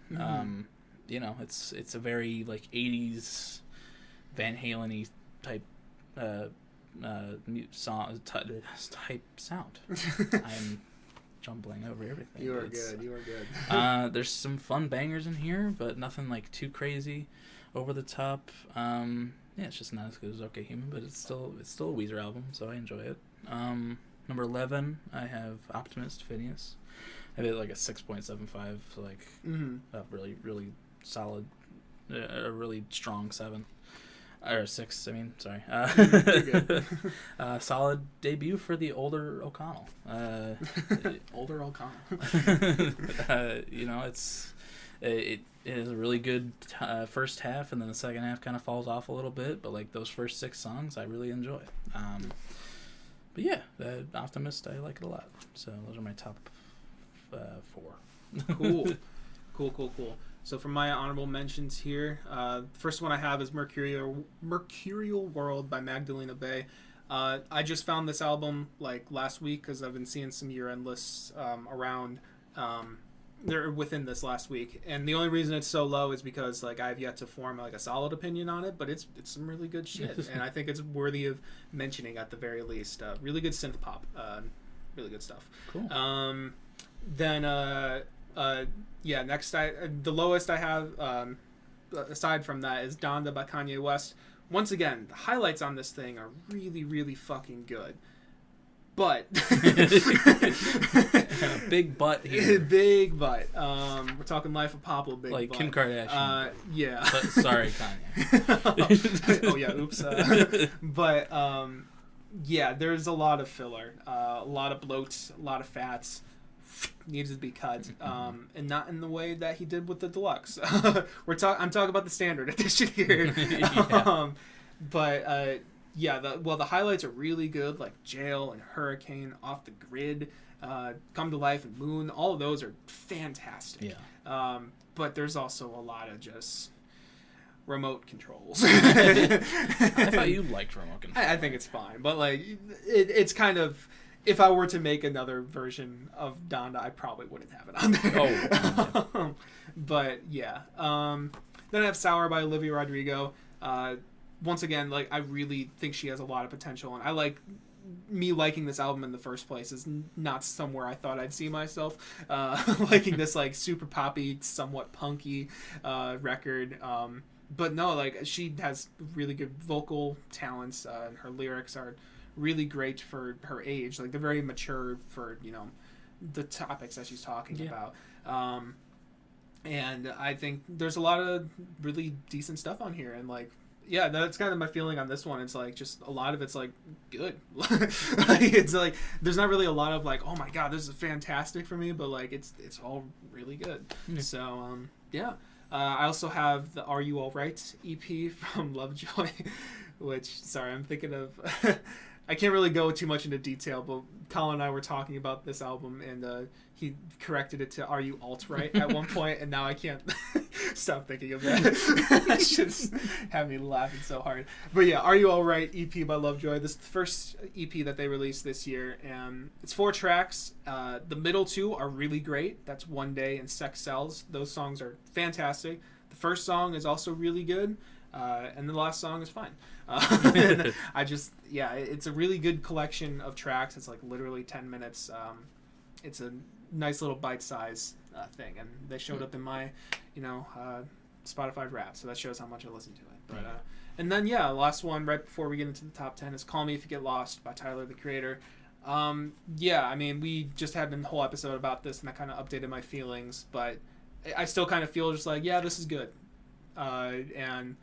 B: It's a very, like, 80s Van Halen-y type song type sound. I'm jumbling over everything.
A: You are good.
B: There's some fun bangers in here, but nothing, like, too crazy over the top. It's just not as good as OK Human, but it's still a Weezer album, so I enjoy it. Number 11, I have Optimist, Phineas. I have it like a 6.75, so, like, a really, really solid, a really strong 7. Or 6, I mean, sorry.
A: You're good.
B: Solid debut for the older O'Connell.
A: Older O'Connell.
B: It is a really good first half, and then the second half kind of falls off a little bit, but, like, those first 6 songs I really enjoy. But yeah, Optimist, I like it a lot. So those are my top 4.
A: Cool. So for my honorable mentions here, first one I have is Mercurial World by Magdalena Bay. I just found this album, like, last week, because I've been seeing some year-end lists around. They're within this last week, and the only reason it's so low is because, like, I have yet to form, like, a solid opinion on it, but it's some really good shit, and I think it's worthy of mentioning at the very least. Really good synth pop, really good stuff.
B: Cool.
A: Next, the lowest I have, aside from that, is Donda by Kanye West. Once again, the highlights on this thing are really, really fucking good. But
B: big butt here.
A: Big butt. We're talking Life of Pablo. Big
B: like
A: butt.
B: Kim Kardashian.
A: Yeah.
B: But, sorry, Kanye.
A: Oh yeah. Oops. But there's a lot of filler, a lot of bloats, a lot of fats. Needs to be cut, and not in the way that he did with the deluxe. I'm talking about the standard edition here. The highlights are really good, like Jail and Hurricane, Off the Grid, Come to Life and Moon. All of those are fantastic.
B: Yeah.
A: But there's also a lot of just remote controls.
B: I thought you liked remote controls.
A: I think it's fine, but, like, it's kind of. If I were to make another version of Donda, I probably wouldn't have it on there.
B: Oh.
A: But yeah. Then I have Sour by Olivia Rodrigo. Once again, like, I really think she has a lot of potential, and I like me liking this album in the first place is not somewhere I thought I'd see myself. Liking this, like, super poppy, somewhat punky record. But no, like, she has really good vocal talents, and her lyrics are really great for her age. Like, they're very mature for, the topics that she's talking about. And I think there's a lot of really decent stuff on here, and, like, yeah, that's kind of my feeling on this one. It's like, just a lot of it's, like, good. Like, it's like there's not really a lot of, like, oh my god, this is fantastic for me, but, like, it's all really good. So I also have the Are You Alright EP from Lovejoy, which, sorry, I'm thinking of I can't really go too much into detail, but Colin and I were talking about this album, and he corrected it to Are You Alt-Right at one point, and now I can't stop thinking of that. It's just had me laughing so hard. But yeah, Are You Alright EP by Lovejoy. This is the first EP that they released this year, and it's 4 tracks. The middle 2 are really great. That's One Day and Sex Sells. Those songs are fantastic. The first song is also really good. And the last song is fine. It's a really good collection of tracks. It's, like, literally 10 minutes. It's a nice little bite-size thing, and they showed up in my, Spotify Wrapped, so that shows how much I listen to it. But and then the last one right before we get into the top 10 is Call Me If You Get Lost by Tyler the Creator. I mean, we just had a whole episode about this, and that kind of updated my feelings, but I still kind of feel just like, yeah, this is good, and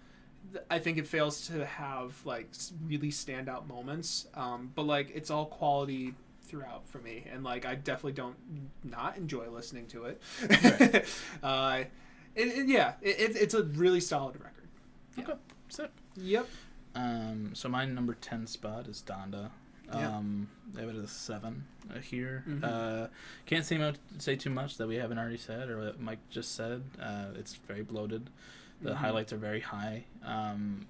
A: I think it fails to have like really standout moments, but like it's all quality throughout for me, and like I definitely don't not enjoy listening to it. Right. It's a really solid record. Yeah.
B: Okay, sick.
A: Yep.
B: So my number 10 spot is Donda. I have it as a 7 here. Can't say too much that we haven't already said or that Mike just said. It's very bloated. The highlights are very high, and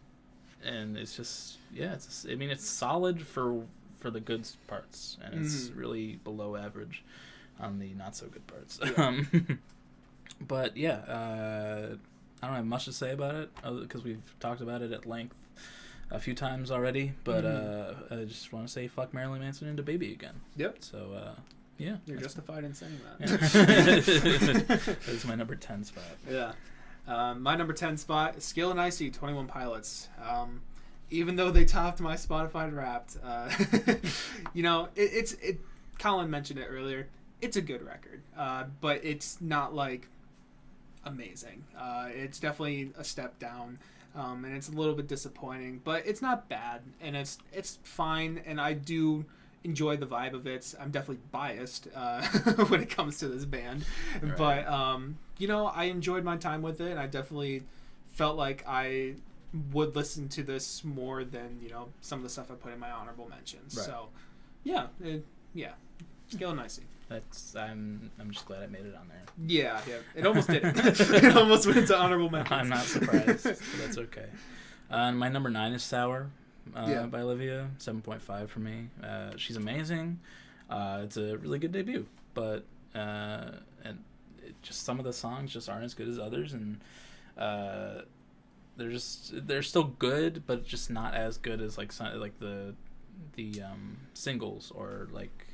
B: it's just it's solid for the good parts, and it's really below average on the not so good parts. Yeah. But yeah, I don't have much to say about it because we've talked about it at length a few times already. But I just want to say fuck Marilyn Manson into Baby again. Yep. So yeah,
A: you're justified in saying that.
B: That's my number 10 spot.
A: Yeah. My number 10 spot is Skill and Icy, 21 Pilots. Even though they topped my Spotify Wrapped, Colin mentioned it earlier. It's a good record, but it's not like amazing. It's definitely a step down, and it's a little bit disappointing, but it's not bad, and it's fine, and I do enjoy the vibe of it. I'm definitely biased when it comes to this band, right. But I enjoyed my time with it, and I definitely felt like I would listen to this more than some of the stuff I put in my honorable mentions. Right. So yeah, Skill and Icy.
B: I'm just glad I made it on there.
A: Yeah, it almost didn't. It almost went into honorable mentions.
B: I'm not surprised, but that's okay. My number 9 is Sour by Olivia, 7.5 for me. She's amazing. It's a really good debut, but just some of the songs just aren't as good as others, and they're still good, but just not as good as like the singles or like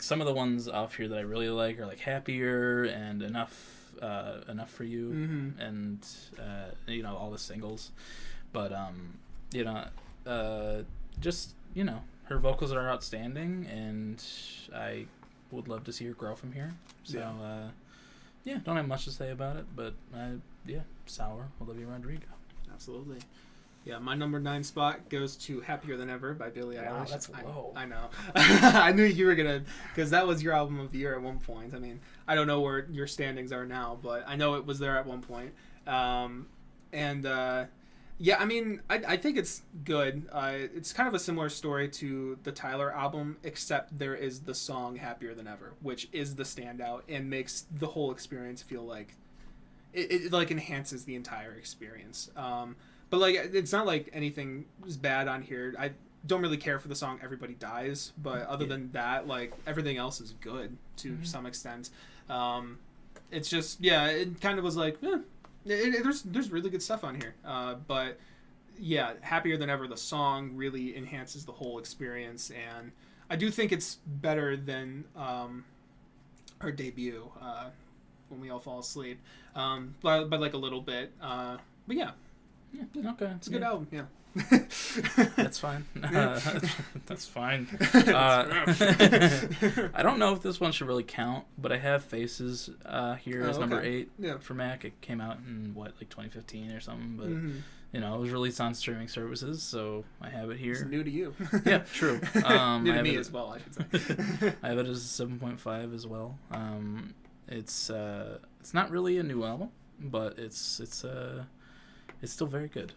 B: some of the ones off here that I really like are like Happier and Enough for You, and all the singles, but just her vocals are outstanding, and I would love to see her grow from here. So don't have much to say about it, but Sour, Olivia Rodrigo.
A: Absolutely. Yeah, my number 9 spot goes to Happier Than Ever by Billie Eilish.
B: Wow, that's low.
A: I know. I knew you were going to, because that was your album of the year at one point. I mean, I don't know where your standings are now, but I know it was there at one point. I think it's good. It's kind of a similar story to the Tyler album, except there is the song Happier Than Ever, which is the standout and makes the whole experience feel like it like enhances the entire experience. But like it's not like anything is bad on here. I don't really care for the song Everybody Dies, but other than that, like everything else is good to some extent. It's just it kind of was like there's really good stuff on here. But yeah, Happier Than Ever, the song really enhances the whole experience, and I do think it's better than her debut, When We All Fall Asleep, by like a little bit. But yeah.
B: Yeah, okay.
A: It's a good album, yeah.
B: That's fine. That's fine. I don't know if this one should really count, but I have Faces here as number 8 for Mac. It came out in, 2015 or something, but, it was released on streaming services, so I have it here.
A: It's new to you.
B: Yeah, true.
A: New to me as well, I should say.
B: I have it as a 7.5 as well. It's not really a new album, but it's still very good.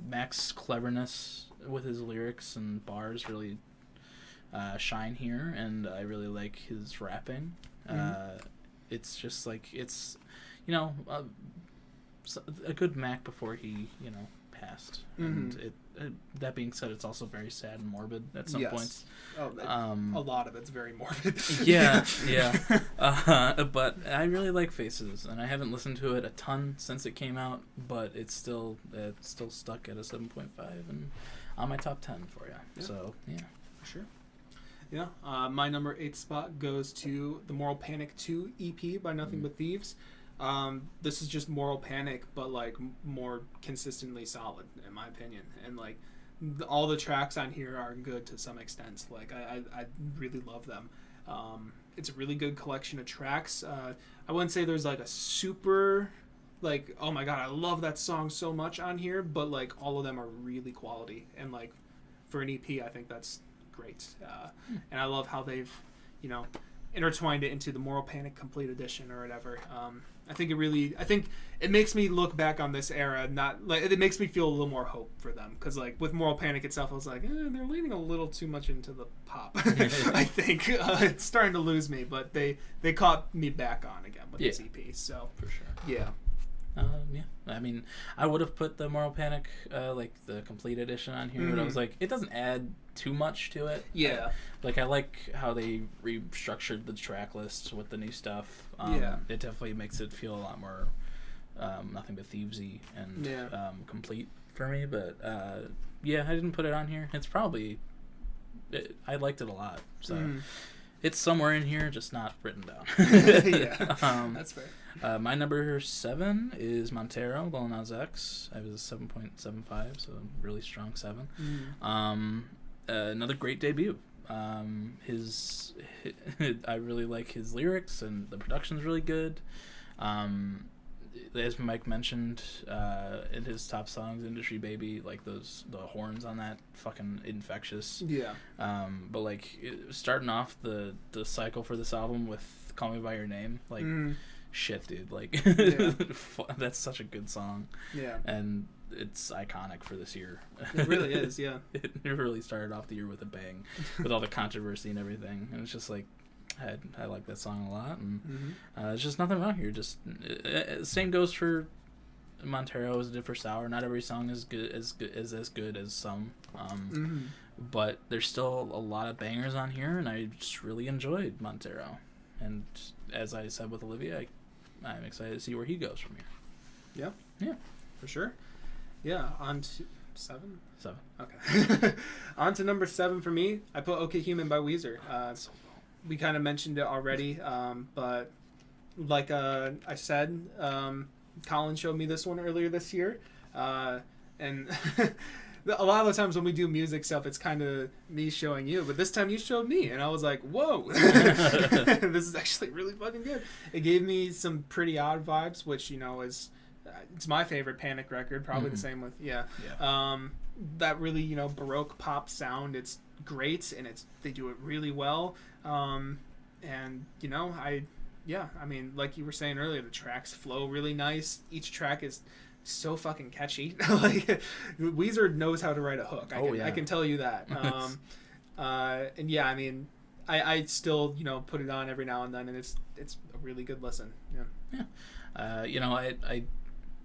B: Mac's cleverness with his lyrics and bars really shine here, and I really like his rapping. It's just like it's a good Mac before he passed. And that being said, it's also very sad and morbid at some points.
A: A lot of it's very morbid.
B: Yeah. But I really like Faces, and I haven't listened to it a ton since it came out, but it's still stuck at a 7.5 and on my top 10 for you. Yeah. So
A: for sure. Yeah, my number 8 spot goes to the Moral Panic 2 EP by Nothing But Thieves. This is just Moral Panic, but like more consistently solid in my opinion, and like all the tracks on here are good to some extent. Like I really love them. It's a really good collection of tracks. I wouldn't say there's like a super like, oh my god, I love that song so much on here, but like all of them are really quality, and like for an EP, I think that's great. And I love how they've, you know, intertwined it into the Moral Panic Complete Edition or whatever. I think it makes me look back on this era, not like it makes me feel a little more hope for them, because like with Moral Panic itself, I was like, they're leaning a little too much into the pop. I think it's starting to lose me, but they caught me back on again with this EP. So
B: for sure,
A: yeah.
B: Yeah, I mean, I would have put the Moral Panic, like the complete edition on here, but I was like, it doesn't add too much to it.
A: Yeah.
B: I like how they restructured the track list with the new stuff. It definitely makes it feel a lot more Nothing But Thievesy and complete for me. But yeah, I didn't put it on here. It's probably, I liked it a lot. So it's somewhere in here, just not written down.
A: Yeah, that's fair.
B: My number 7 is Montero, Lil Nas X. I was a 7.75, so really strong 7. Another great debut. I really like his lyrics, and the production's really good. As Mike mentioned, in his top songs, Industry Baby, like the horns on that, fucking infectious.
A: Yeah.
B: But like starting off the cycle for this album with Call Me By Your Name, like shit, dude, like that's such a good song.
A: Yeah.
B: And it's iconic for this year.
A: It really is, yeah.
B: It really started off the year with a bang, with all the controversy and everything, and it's just like, I like that song a lot, and there's just nothing wrong here. Just same goes for Montero as it did for Sour. Not every song is as good as some, but there's still a lot of bangers on here, and I just really enjoyed Montero. And as I said with Olivia, I'm excited to see where he goes from here. Yeah,
A: for sure. Yeah, on to 7.
B: 7.
A: Okay. On to number 7 for me. I put OK Human by Weezer. We kind of mentioned it already, but like I said, Colin showed me this one earlier this year, and a lot of the times when we do music stuff, it's kind of me showing you, but this time you showed me, and I was like, whoa, this is actually really fucking good. It gave me some Pretty Odd vibes, which, you know, is it's my favorite Panic record, probably the same with that really, you know, Baroque pop sound. It's great, and they do it really well. And you know, I mean, like you were saying earlier, the tracks flow really nice. Each track is so fucking catchy. Like Weezer knows how to write a hook. I can tell you that. And yeah, I mean, I still, you know, put it on every now and then, and it's a really good listen.
B: Yeah. You know,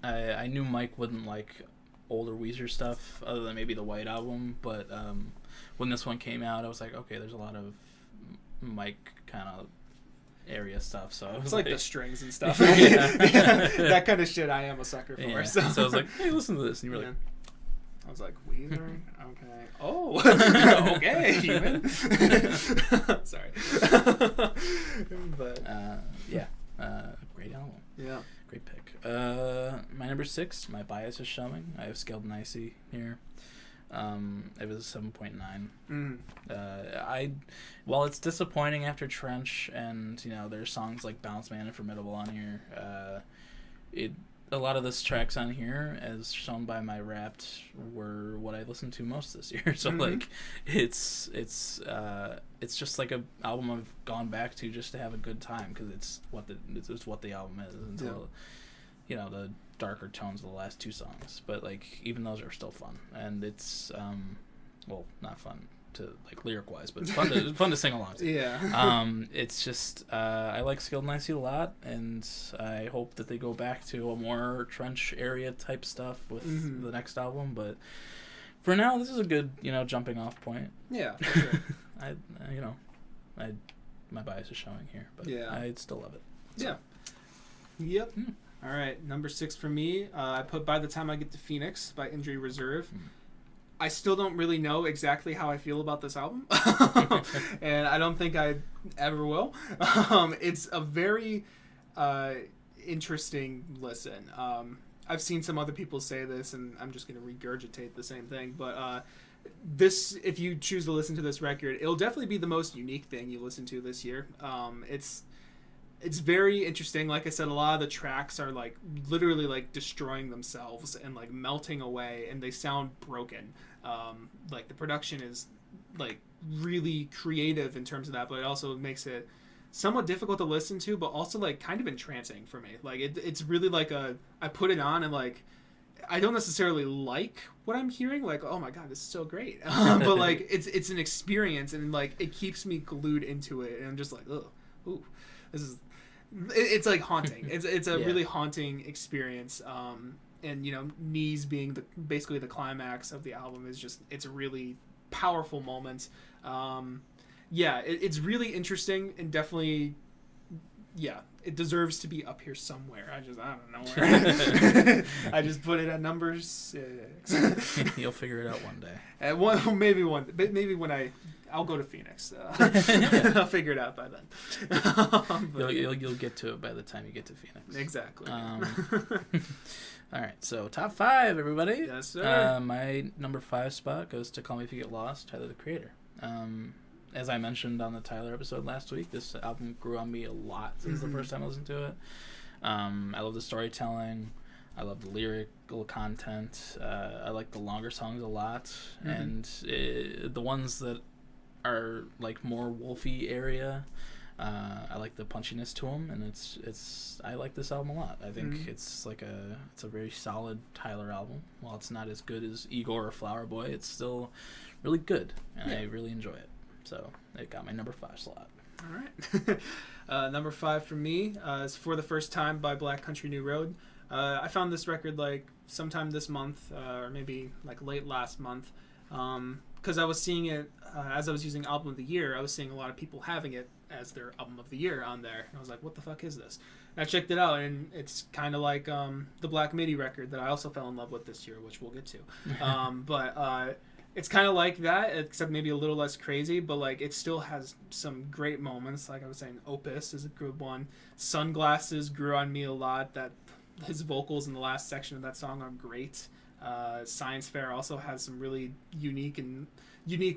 B: I knew Mike wouldn't like older Weezer stuff, other than maybe the White Album, but when this one came out, I was like, okay, there's a lot of Mike kind of area stuff, so
A: it's like the strings and stuff. That kind of shit I am a sucker for. So I was like,
B: hey, listen to this, and you were like,
A: I was like, Weezer? Okay. Oh, okay, Human. Sorry. But great album. Yeah.
B: Great pick. My number 6, My Bias Is Showing. I have Scaled and Icy here. It was a 7.9. While it's disappointing after Trench, and you know there's songs like Bounce Man and Formidable on here, a lot of the tracks on here, as shown by my Wrapped, were what I listened to most this year. So like, it's just like a album I've gone back to just to have a good time, because it's what the album is until you know the darker tones of the last 2 songs. But like even those are still fun, and it's well, not fun to like lyric wise, but it's fun to sing along to.
A: Yeah.
B: It's just I like Skilled and Icy a lot, and I hope that they go back to a more Trench area type stuff with the next album. But for now, this is a good, you know, jumping off point.
A: Yeah, for sure.
B: My bias is showing here, but I still love it. So.
A: Yeah. Yep. All right, number 6 for me. I put By the Time I Get to Phoenix by Injury Reserve. I still don't really know exactly how I feel about this album, and I don't think I ever will. It's a very interesting listen. I've seen some other people say this, and I'm just going to regurgitate the same thing, but this, if you choose to listen to this record, it'll definitely be the most unique thing you listen to this year. it's very interesting. Like I said, a lot of the tracks are like literally like destroying themselves and like melting away, and they sound broken. Like the production is like really creative in terms of that, but it also makes it somewhat difficult to listen to, but also like kind of entrancing for me. Like it's really like I put it on and like I don't necessarily like what I'm hearing. Like, oh my god, this is so great. But like it's an experience, and like it keeps me glued into it, and I'm just like, oh, ooh, this is. It's like haunting. It's a really haunting experience. And you know, Knees being basically the climax of the album is just it's a really powerful moment. It's really interesting and definitely, it deserves to be up here somewhere. I don't know where. I just put it at number 6.
B: You'll figure it out one day.
A: Maybe when I'll go to Phoenix. I'll figure it out by then.
B: You'll get to it by the time you get to Phoenix.
A: Exactly.
B: All right, so top 5, everybody.
A: Yes, sir.
B: My number 5 spot goes to Call Me If You Get Lost, Tyler, the Creator. As I mentioned on the Tyler episode last week, this album grew on me a lot since the first time I listened to it. I love the storytelling. I love the lyrical content. I like the longer songs a lot. And the ones that are like more Wolfy area, I like the punchiness to them, and I like this album a lot. I think it's a very solid Tyler album. While it's not as good as Igor or Flower Boy, it's still really good, and I really enjoy it. So it got my number 5 slot.
A: All right. Number 5 for me is For the First Time by Black Country New Road. I found this record like sometime this month, or maybe like late last month, because I was seeing it as I was using Album of the Year. I was seeing a lot of people having it as their Album of the Year on there, and I was like, what the fuck is this? And I checked it out, and it's kind of like the Black Midi record that I also fell in love with this year, which we'll get to. But it's kind of like that, except maybe a little less crazy, but like it still has some great moments. Like I was saying, Opus is a good one. Sunglasses grew on me a lot. That his vocals in the last section of that song are great. Science Fair also has some really unique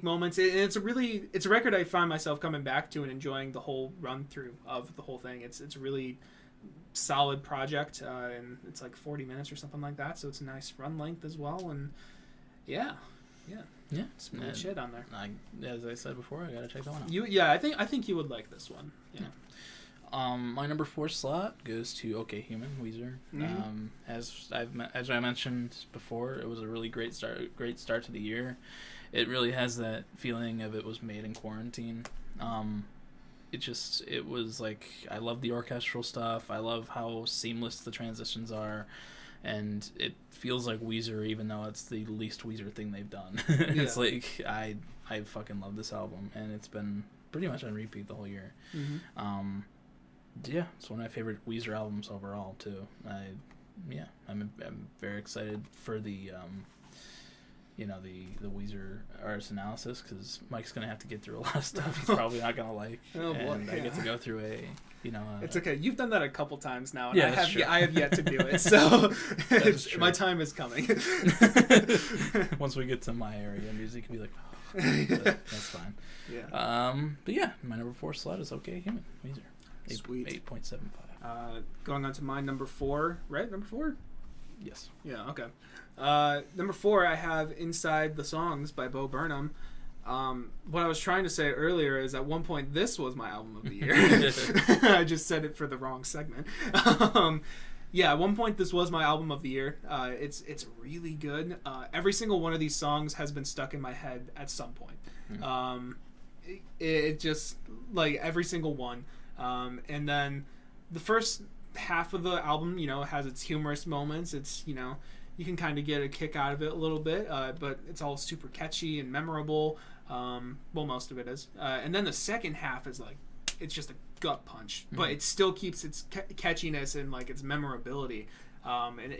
A: moments, and it's a record I find myself coming back to and enjoying the whole run through of the whole thing. It's a really solid project, and it's like 40 minutes or something like that, so it's a nice run length as well. And yeah, some good shit on there.
B: As I said before, I gotta check that one out.
A: I think you would like this one. Yeah.
B: My number 4 slot goes to OK Human, Weezer. As I mentioned before, it was a really great start to the year. It really has that feeling of it was made in quarantine. It was like, I love the orchestral stuff. I love how seamless the transitions are. And it feels like Weezer, even though it's the least Weezer thing they've done. It's like, I fucking love this album, and it's been pretty much on repeat the whole year. It's one of my favorite Weezer albums overall, too. I'm very excited for the Weezer artist analysis, because Mike's going to have to get through a lot of stuff he's probably not going to like.
A: Oh, boy.
B: And I get to go through
A: it's okay. You've done that a couple times now, and
B: yeah,
A: I have yet to do it, so my time is coming.
B: Once we get to my area, music can be like, that's fine. Yeah. But yeah, my number 4 slot is OK Human, Weezer.
A: Sweet.
B: 8.75.
A: Going on to my number 4, right? Number 4?
B: Yes.
A: Yeah, okay. Number 4, I have Inside the Songs by Beau Burnham. What I was trying to say earlier is at one point this was my album of the year. I just said it for the wrong segment. At one point this was my album of the year. It's really good. Every single one of these songs has been stuck in my head at some point. It just, like, every single one. And then the first half of the album, has its humorous moments. It's, you can kind of get a kick out of it a little bit, but it's all super catchy and memorable. Most of it is. And then the second half is like, it's just a gut punch, but it still keeps its catchiness and like its memorability. And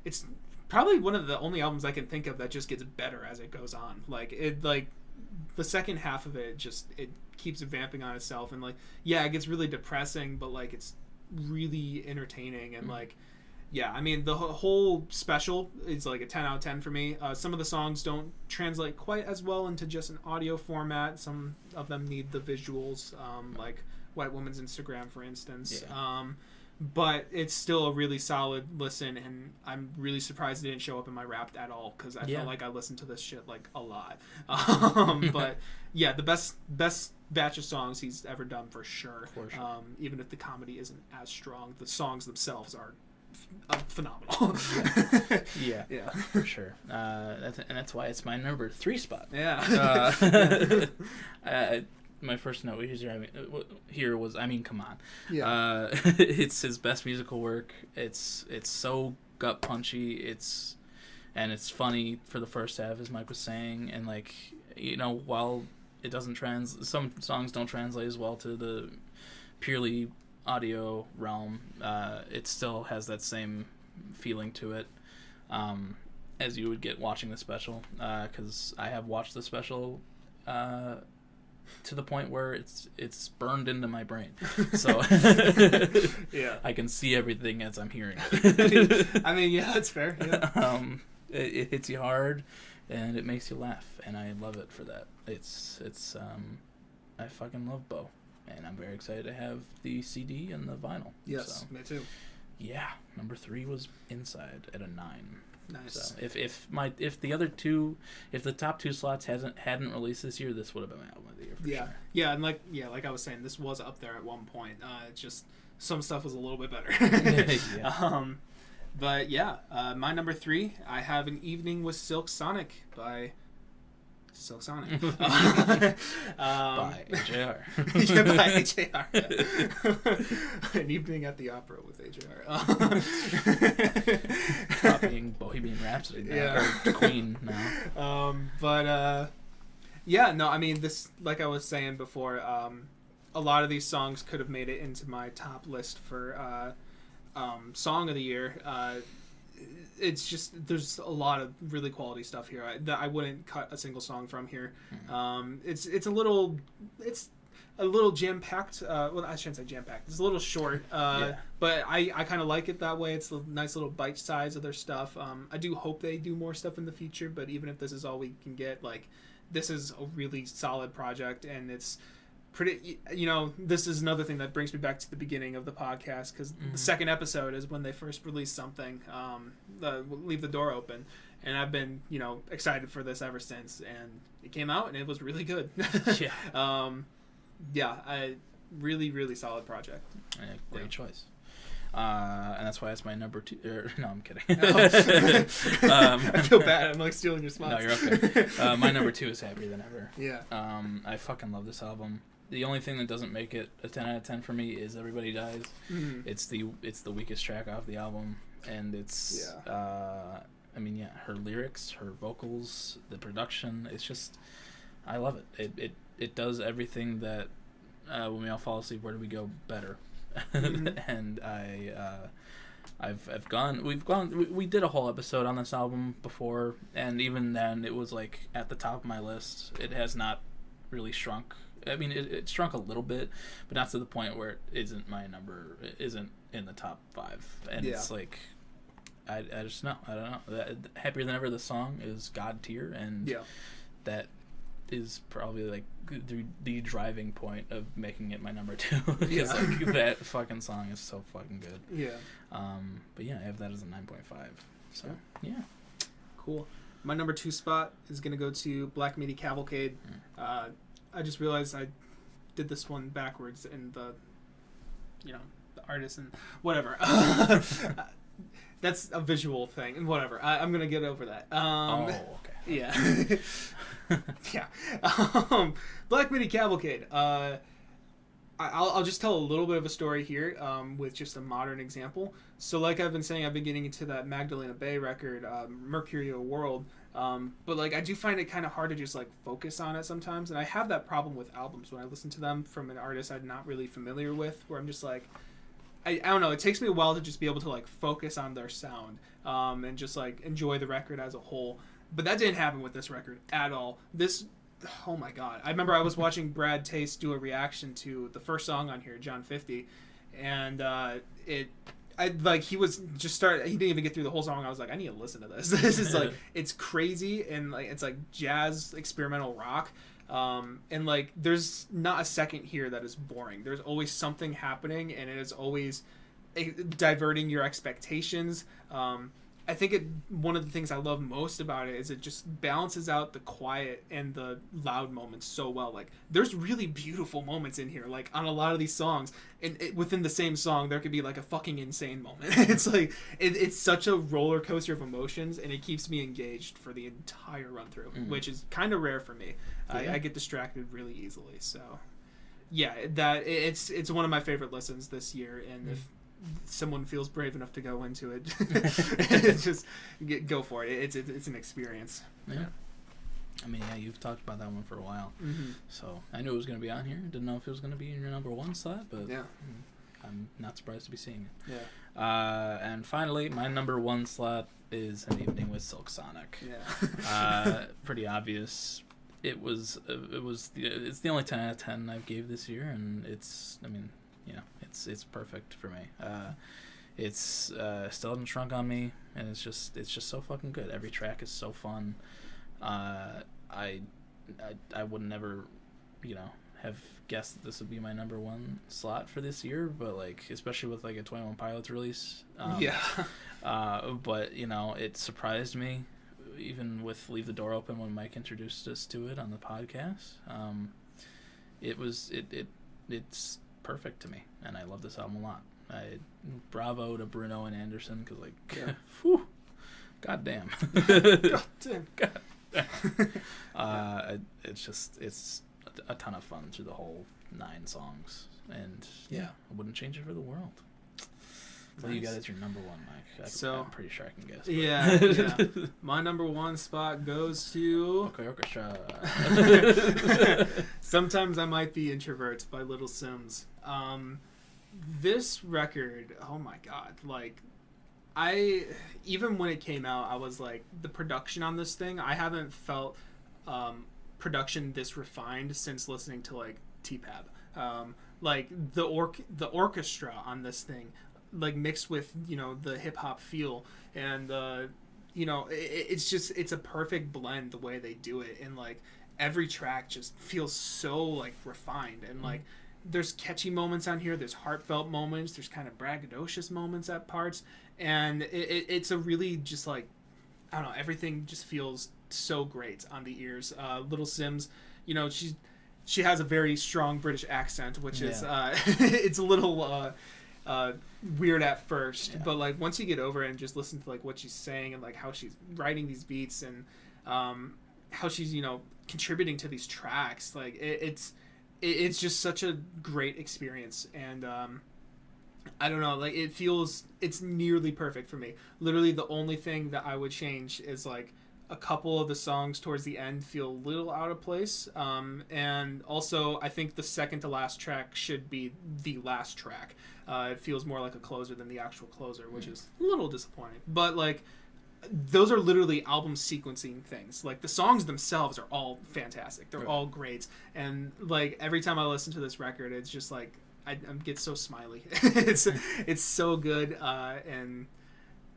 A: it's probably one of the only albums I can think of that just gets better as it goes on. The second half of it keeps vamping on itself, and it gets really depressing, but like it's really entertaining, and the whole special is like a 10 out of 10 for me. Some of the songs don't translate quite as well into just an audio format. Some of them need the visuals, like White Woman's Instagram, for instance.
B: Yeah.
A: But it's still a really solid listen, and I'm really surprised it didn't show up in my Wrapped at all, because I felt like I listened to this shit like a lot. But yeah, the best batch of songs he's ever done for sure. Even if the comedy isn't as strong, the songs themselves are phenomenal.
B: Yeah, for sure. That's why it's my number 3 spot.
A: Yeah.
B: My first note here was, I mean, come on.
A: Yeah.
B: It's his best musical work. It's so gut punchy. It's funny for the first half, as Mike was saying, and like, you know, while it doesn't some songs don't translate as well to the purely audio realm, it still has that same feeling to it, as you would get watching the special, because I have watched the special to the point where it's burned into my brain, so
A: yeah,
B: I can see everything as I'm hearing it.
A: I mean, yeah, that's fair. Yeah.
B: It hits you hard, and it makes you laugh, and I love it for that. It's I fucking love Beau, and I'm very excited to have the CD and the vinyl.
A: Yes, me too.
B: Yeah, number 3 was Inside at a 9.
A: Nice.
B: So if the top 2 slots hadn't released this year, this would have been my album of the year for sure.
A: Yeah, and like I was saying, this was up there at one point. It's just some stuff was a little bit better.
B: Yeah.
A: But yeah, my number 3, I have An Evening with Silk Sonic by Silk Sonic.
B: By AJR.
A: Yeah, by AJR. An Evening at the Opera with AJR.
B: Copying Bohemian Rhapsody now, or Queen now.
A: Yeah, no, I mean, this, like I was saying before, a lot of these songs could have made it into my top list for Song of the Year. It's just, there's a lot of really quality stuff here that I wouldn't cut a single song from here. It's a little jam-packed. Well, I shouldn't say jam-packed. It's a little short, but I kind of like it that way. It's a nice little bite size of their stuff. I do hope they do more stuff in the future, but even if this is all we can get, like, this is a really solid project, and it's pretty, you know, this is another thing that brings me back to the beginning of the podcast, because the second episode is when they first released something, Leave the Door Open, and I've been, you know, excited for this ever since, and it came out and it was really good. Really, really solid project.
B: Great choice. And that's why it's my number 2. No, I'm kidding.
A: I feel bad. I'm like stealing your spots.
B: No, you're okay. My number 2 is Happier Than Ever.
A: Yeah.
B: I fucking love this album. The only thing that doesn't make it a 10 out of 10 for me is Everybody Dies. Mm-hmm. It's the weakest track off the album, and it's I mean, yeah, her lyrics, her vocals, the production, it's just, I love it. It does everything that When We All Fall Asleep, Where Do We Go better. And we did a whole episode on this album before, and even then it was like at the top of my list. It has not really shrunk. I mean, it shrunk a little bit, but not to the point where it isn't my number, it isn't in the top 5. And it's like, I just know, I don't know. Happier Than Ever, the song is God tier, and that is probably like the driving point of making it my number 2, because like that fucking song is so fucking good. But yeah, I have that as a 9.5. So yeah,
A: cool. My number 2 spot is gonna go to Black Midi Cavalcade. I just realized I did this one backwards in the, you know, the artist and whatever. That's a visual thing, and whatever. I'm gonna get over that.
B: Okay.
A: Yeah. Yeah. Black Midi Cavalcade. I'll just tell a little bit of a story here, with just a modern example. So like I've been saying, I've been getting into that Magdalena Bay record, Mercury World. But like I do find it kind of hard to just like focus on it sometimes. And I have that problem with albums when I listen to them from an artist I'm not really familiar with, where I'm just like, I don't know, it takes me a while to just be able to like focus on their sound, and just like enjoy the record as a whole. But that didn't happen with this record at all. Oh my god. I remember I was watching Brad Taste do a reaction to the first song on here, John 50, and he didn't even get through the whole song. I was like, I need to listen to this. This is like, it's crazy, and like it's like jazz experimental rock. And like there's not a second here that is boring. There's always something happening, and it is always diverting your expectations. I think one of the things I love most about it is it just balances out the quiet and the loud moments so well. Like, there's really beautiful moments in here, like, on a lot of these songs. And within the same song, there could be, like, a fucking insane moment. It's like, it's such a roller coaster of emotions, and it keeps me engaged for the entire run-through, which is kind of rare for me. I get distracted really easily, so... Yeah, it's one of my favorite listens this year, and if someone feels brave enough to go into it, just go for it. It's an experience.
B: Yeah. I mean, yeah, you've talked about that one for a while, so I knew it was going to be on here. Didn't know if it was going to be in your number one slot, but yeah, I'm not surprised to be seeing it. Yeah. And finally, my number one slot is An Evening with Silk Sonic. Yeah. Pretty obvious. It's the only 10 out of 10 I've gave this year, and it's perfect for me. It's still hasn't shrunk on me, and it's just so fucking good. Every track is so fun. I would never, have guessed that this would be my number one slot for this year, but like, especially with like a 21 Pilots release. But it surprised me, even with Leave the Door Open when Mike introduced us to it on the podcast. It's perfect to me, and I love this album a lot. Bravo to Bruno and Anderson, because whew, goddamn. It's a ton of fun through the whole 9 songs, and I wouldn't change it for the world. What do you got as your number one, Mike? I'm pretty sure I can guess.
A: Yeah. My number one spot goes to...
B: Okay, orchestra.
A: Sometimes I Might Be Introvert by Little Sims. This record, oh my god, like, even when it came out, I was like, the production on this thing, I haven't felt production this refined since listening to, like, T-Pab. Like, the orchestra on this thing, like, mixed with, the hip-hop feel, and, it's a perfect blend the way they do it, and, like, every track just feels so, like, refined, and, like, there's catchy moments on here, there's heartfelt moments, there's kind of braggadocious moments at parts, and it's a really just, like, I don't know, everything just feels so great on the ears. Little Sims, she has a very strong British accent, which is, it's a little, weird at first, but like once you get over it and just listen to like what she's saying and like how she's writing these beats and how she's contributing to these tracks, like it's just such a great experience, and I don't know, like it's nearly perfect for me. Literally the only thing that I would change is like a couple of the songs towards the end feel a little out of place, and also I think the second to last track should be the last track. It feels more like a closer than the actual closer, which is a little disappointing. But, like, those are literally album sequencing things. Like, the songs themselves are all fantastic. They're all great. And, like, every time I listen to this record, it's just, like, I get so smiley. It's so good. And,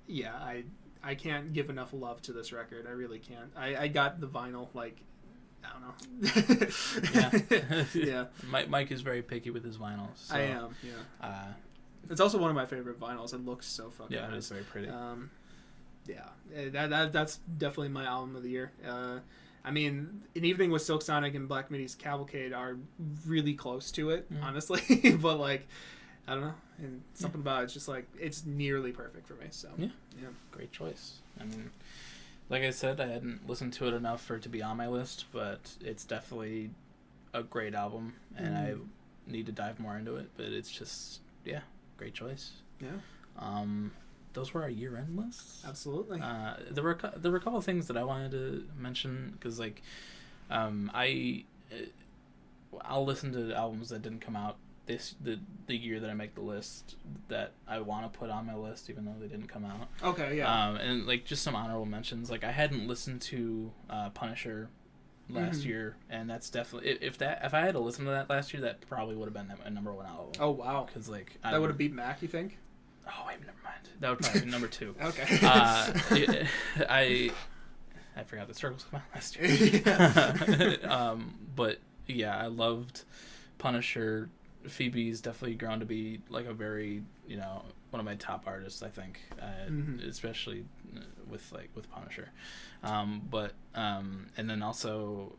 A: yeah, I can't give enough love to this record. I really can't. I got the vinyl, like, I don't know. Yeah.
B: Mike is very picky with his vinyls. So,
A: I am, yeah. It's also one of my favorite vinyls. It looks so fucking nice.
B: Yeah, it is very pretty.
A: That's definitely my album of the year. I mean, An Evening with Silk Sonic and Black Midi's Cavalcade are really close to it, honestly. But, like, I don't know. And something about it's just, like, it's nearly perfect for me. So yeah.
B: Great choice. I mean, like I said, I hadn't listened to it enough for it to be on my list, but it's definitely a great album, and I need to dive more into it. But it's just, great choice. Yeah. Those were our year-end lists.
A: Absolutely.
B: There were a couple of things that I wanted to mention, because like, I'll listen to albums that didn't come out the year that I make the list that I want to put on my list, even though they didn't come out.
A: Okay, yeah.
B: And like just some honorable mentions. Like I hadn't listened to Punisher last year, and that's definitely if I had to listen to that last year, that probably would have been my number one album.
A: Oh wow!
B: Because like
A: that would have beat Mac, you think?
B: Oh wait, never mind. That would probably be number 2.
A: Okay.
B: I forgot the Circles came out last year. But yeah, I loved Punisher. Phoebe's definitely grown to be like a very, one of my top artists, I think, especially with Punisher. And then also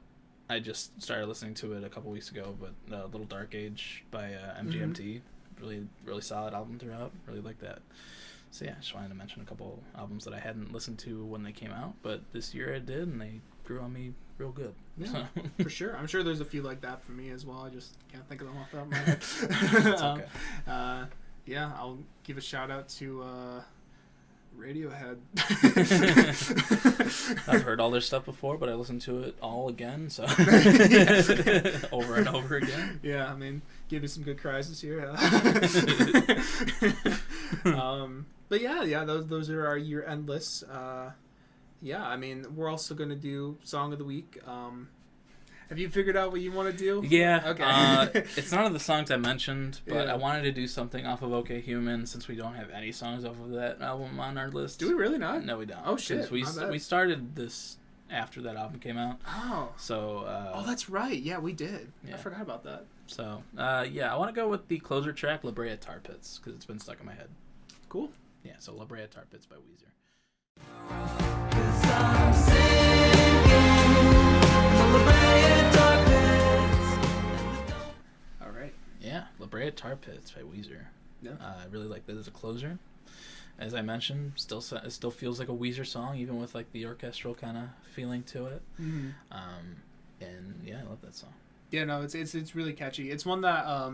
B: I just started listening to it a couple weeks ago, but Little Dark Age by MGMT, really, really solid album throughout. Really like that. So yeah, I just wanted to mention a couple albums that I hadn't listened to when they came out, but this year I did, and they grew on me real good.
A: Yeah,
B: so.
A: For sure. I'm sure there's a few like that for me as well. I just can't think of them off the top of my head.
B: It's okay.
A: Yeah, I'll give a shout out to Radiohead.
B: I've heard all their stuff before, but I listened to it all again, so over and over again.
A: Yeah, I mean, give me some good cries this year. But yeah, those are our year-end lists. Yeah, I mean, we're also going to do Song of the Week. Have you figured out what you want to do?
B: Yeah.
A: Okay.
B: It's none of the songs I mentioned, but I wanted to do something off of OK Human since we don't have any songs off of that album on our list.
A: Do we really not?
B: No, we don't.
A: Oh, shit.
B: We started this after that album came out.
A: Oh.
B: So.
A: Oh, that's right. Yeah, we did.
B: Yeah.
A: I forgot about that.
B: So, I want to go with the closer track, Brea Tar Pits, because it's been stuck in my head.
A: Cool.
B: Yeah, so Brea Tar Pits by Weezer.
A: All right.
B: Yeah, Brea Tar Pits by Weezer.
A: Yeah.
B: I really like that as a closer. As I mentioned, it still feels like a Weezer song, even with like the orchestral kind of feeling to it.
A: Mm-hmm.
B: And yeah, I love that song.
A: Yeah, no, it's really catchy. It's one that I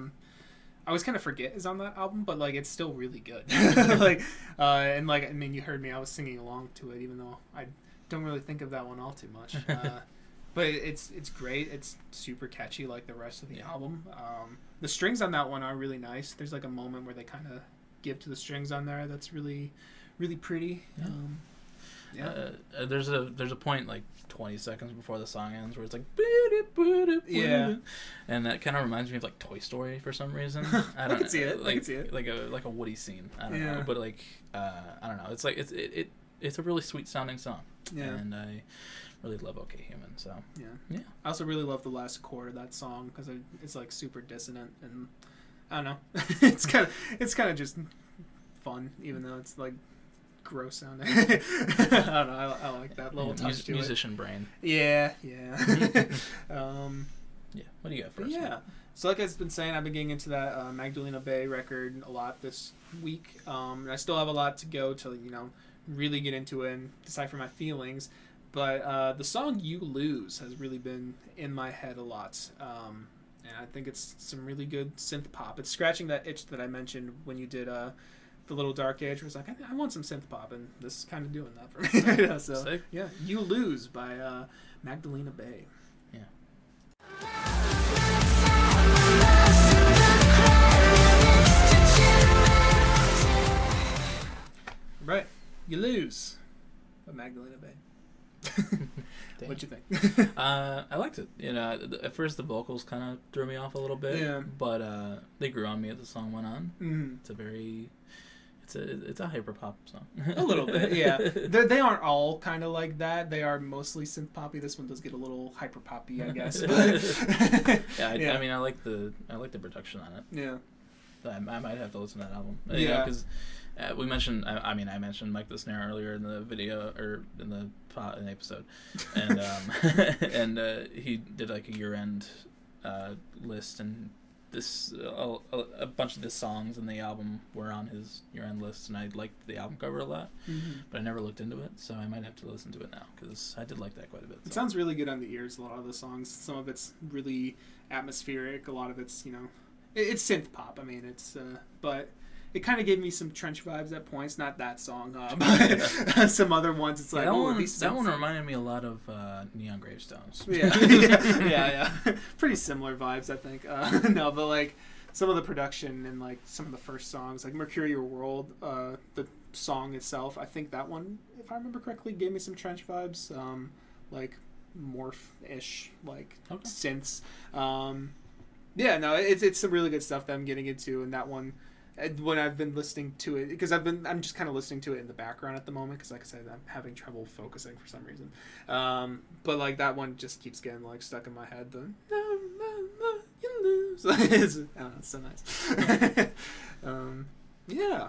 A: always kind of forget is on that album, but like it's still really good. And like I mean, you heard me. I was singing along to it, even though I don't really think of that one all too much. But it's great. It's super catchy, like the rest of the album. The strings on that one are really nice. There's like a moment where they kind of give to the strings on there that's really, really pretty.
B: There's a point like 20 seconds before the song ends where it's like and that kind of reminds me of like Toy Story for some reason. I
A: can see it.
B: Like,
A: I can see it.
B: Like a Woody scene. I don't know, but like I don't know. It's like it's a really sweet sounding song.
A: Yeah.
B: And I really love OK Human. So yeah.
A: I also really love the last chord of that song because it's like super dissonant and I don't know. it's kind of just fun, even though it's like gross sounding. I don't know. I like that little touch to
B: musician brain.
A: Yeah.
B: Yeah. What do you got for us?
A: Yeah. So like I've been saying, I've been getting into that Magdalena Bay record a lot this week. And I still have a lot to go to, really get into it and decipher my feelings. But the song "You Lose" has really been in my head a lot. And I think it's some really good synth pop. It's scratching that itch that I mentioned when you did the Little Dark Age, where it's like, I want some synth pop, and this is kind of doing that for me. So,
B: sick.
A: Yeah, "You Lose" by Magdalena Bay.
B: Yeah.
A: Right. "You Lose" by Magdalena Bay. What'd you think?
B: I liked it. At first the vocals kind of threw me off a little bit.
A: Yeah.
B: But they grew on me as the song went on.
A: Mm.
B: It's a hyper pop song.
A: A little bit, yeah. They aren't all kind of like that. They are mostly synth poppy. This one does get a little hyper poppy, I guess. But
B: I mean, I like the production on it.
A: Yeah.
B: I might have to listen to that album.
A: Yeah.
B: Because we mentioned. I mentioned Mike the Snare earlier in the video or in the episode, and and he did like a year-end list, and this a bunch of the songs in the album were on his year-end list, and I liked the album cover a lot, but I never looked into it, so I might have to listen to it now because I did like that quite a bit. So.
A: It sounds really good on the ears. A lot of the songs, some of it's really atmospheric. A lot of it's it's synth pop. I mean, it's but it kind of gave me some Trench vibes at points. Not that song, but some other ones. It's like
B: that one reminded me a lot of Neon Gravestones.
A: Yeah. Pretty similar vibes, I think. No, but like some of the production and like some of the first songs, like Mercurial World, the song itself, I think that one, if I remember correctly, gave me some Trench vibes, like morph-ish, like synths. Yeah, no, it's some really good stuff that I'm getting into, and that one when I've been listening to it, because I'm just kind of listening to it in the background at the moment, because like I said, I'm having trouble focusing for some reason. But like that one just keeps getting like stuck in my head. The you lose. It's so nice. Yeah.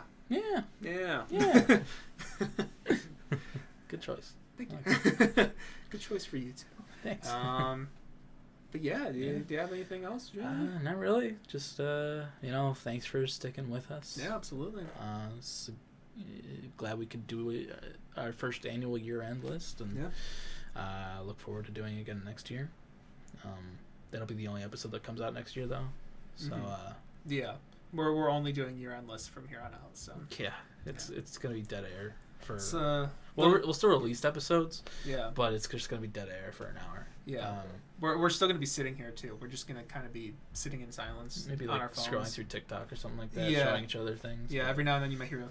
B: Good choice.
A: Thank you. Good choice for you too.
B: Thanks.
A: But yeah, do you have anything else?
B: Not really. Just thanks for sticking with us.
A: Yeah, absolutely.
B: Glad we could do our first annual year-end list, and look forward to doing it again next year. That'll be the only episode that comes out next year, though. So
A: yeah, we're only doing year-end lists from here on out. So
B: it's gonna be dead air for. We'll still release episodes.
A: Yeah,
B: but it's just gonna be dead air for an hour.
A: Yeah, we're still gonna be sitting here too. We're just gonna kind of be sitting in silence,
B: maybe
A: on
B: like
A: our phones,
B: scrolling through TikTok or something like that, showing each other things.
A: Yeah, every now and then you might hear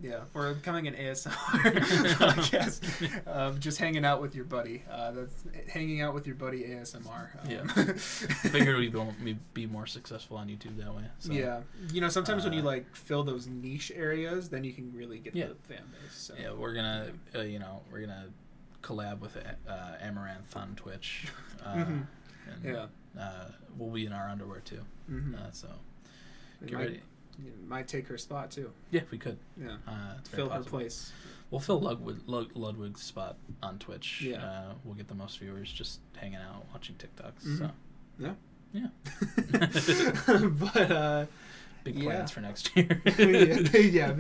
A: Yeah, we're becoming an ASMR podcast. Just hanging out with your buddy. That's hanging out with your buddy ASMR.
B: Figured we'd be more successful on YouTube that way. So.
A: Yeah, sometimes when you like fill those niche areas, then you can really get the fan base. So.
B: Yeah, we're gonna collab with Amaranth on Twitch. And, we'll be in our underwear too. So get ready.
A: You might take her spot too.
B: Yeah, we could.
A: Yeah, fill her place.
B: We'll fill Ludwig's spot on Twitch.
A: Yeah,
B: we'll get the most viewers just hanging out watching TikToks. So
A: yeah. But
B: big plans for next year.
A: Big year.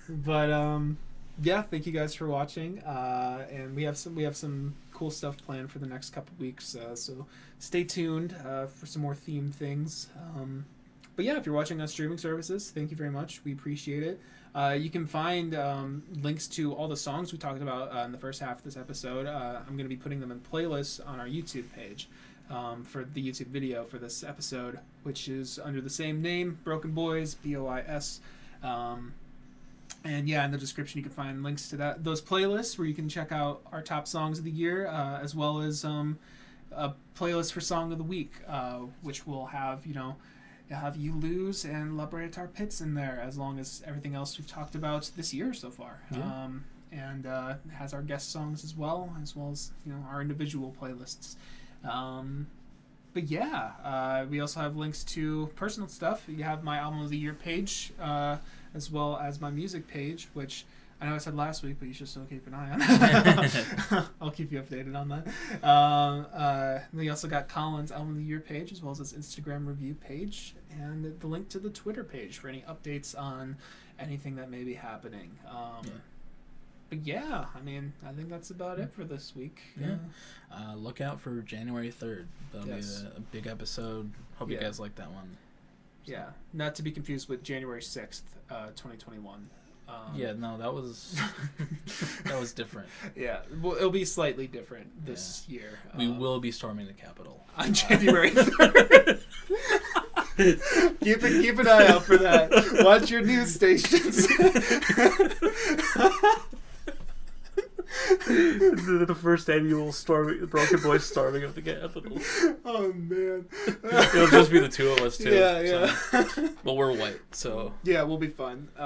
A: But thank you guys for watching. And we have some cool stuff planned for the next couple weeks. So stay tuned for some more themed things. But yeah, if you're watching on streaming services, thank you very much. We appreciate it. You can find links to all the songs we talked about in the first half of this episode. I'm going to be putting them in playlists on our YouTube page for the YouTube video for this episode, which is under the same name, BrokeN Boys, Bois. And in the description you can find links to those playlists where you can check out our top songs of the year, as well as a playlist for Song of the Week, which will have You Lose and Brea Tar Pits in there, as long as everything else we've talked about this year so far.
B: Yeah.
A: And it has our guest songs as well as our individual playlists. But we also have links to personal stuff. You have my Album of the Year page, as well as my music page, which I know I said last week, but you should still keep an eye on. I'll keep you updated on that. We also got Colin's Album of the Year page, as well as his Instagram review page, and the link to the Twitter page for any updates on anything that may be happening. But I think that's about it for this week.
B: Look out for January 3rd. That'll be a big episode. Hope you guys like that one. So.
A: Yeah, not to be confused with January 6th, 2021.
B: That was different. Yeah,
A: well, it'll be slightly different this year.
B: We will be storming the Capitol
A: on January 3rd. Keep an eye out for that. Watch your news stations.
B: The first annual BrokeN Boys storming of the Capitol.
A: Oh man,
B: it'll just be the two of us too.
A: Yeah.
B: So. Well, we're white, so
A: yeah, we'll be fun.
B: Who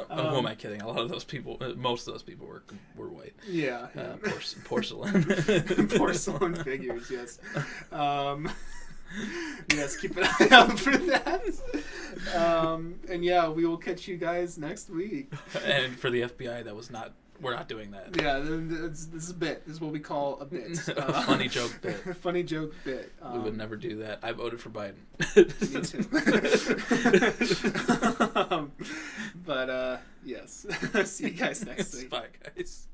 B: am I kidding? A lot of those people, most of those people were white.
A: Yeah.
B: Porcelain.
A: Porcelain figures. Yes. Yes, keep an eye out for that. And we will catch you guys next week.
B: And for the FBI, we're not doing that.
A: Yeah, this is a bit. This is what we call a bit.
B: A funny joke bit.
A: A funny joke bit.
B: We would never do that. I voted for Biden.
A: Me too. But yes. See you guys next week.
B: Bye, guys.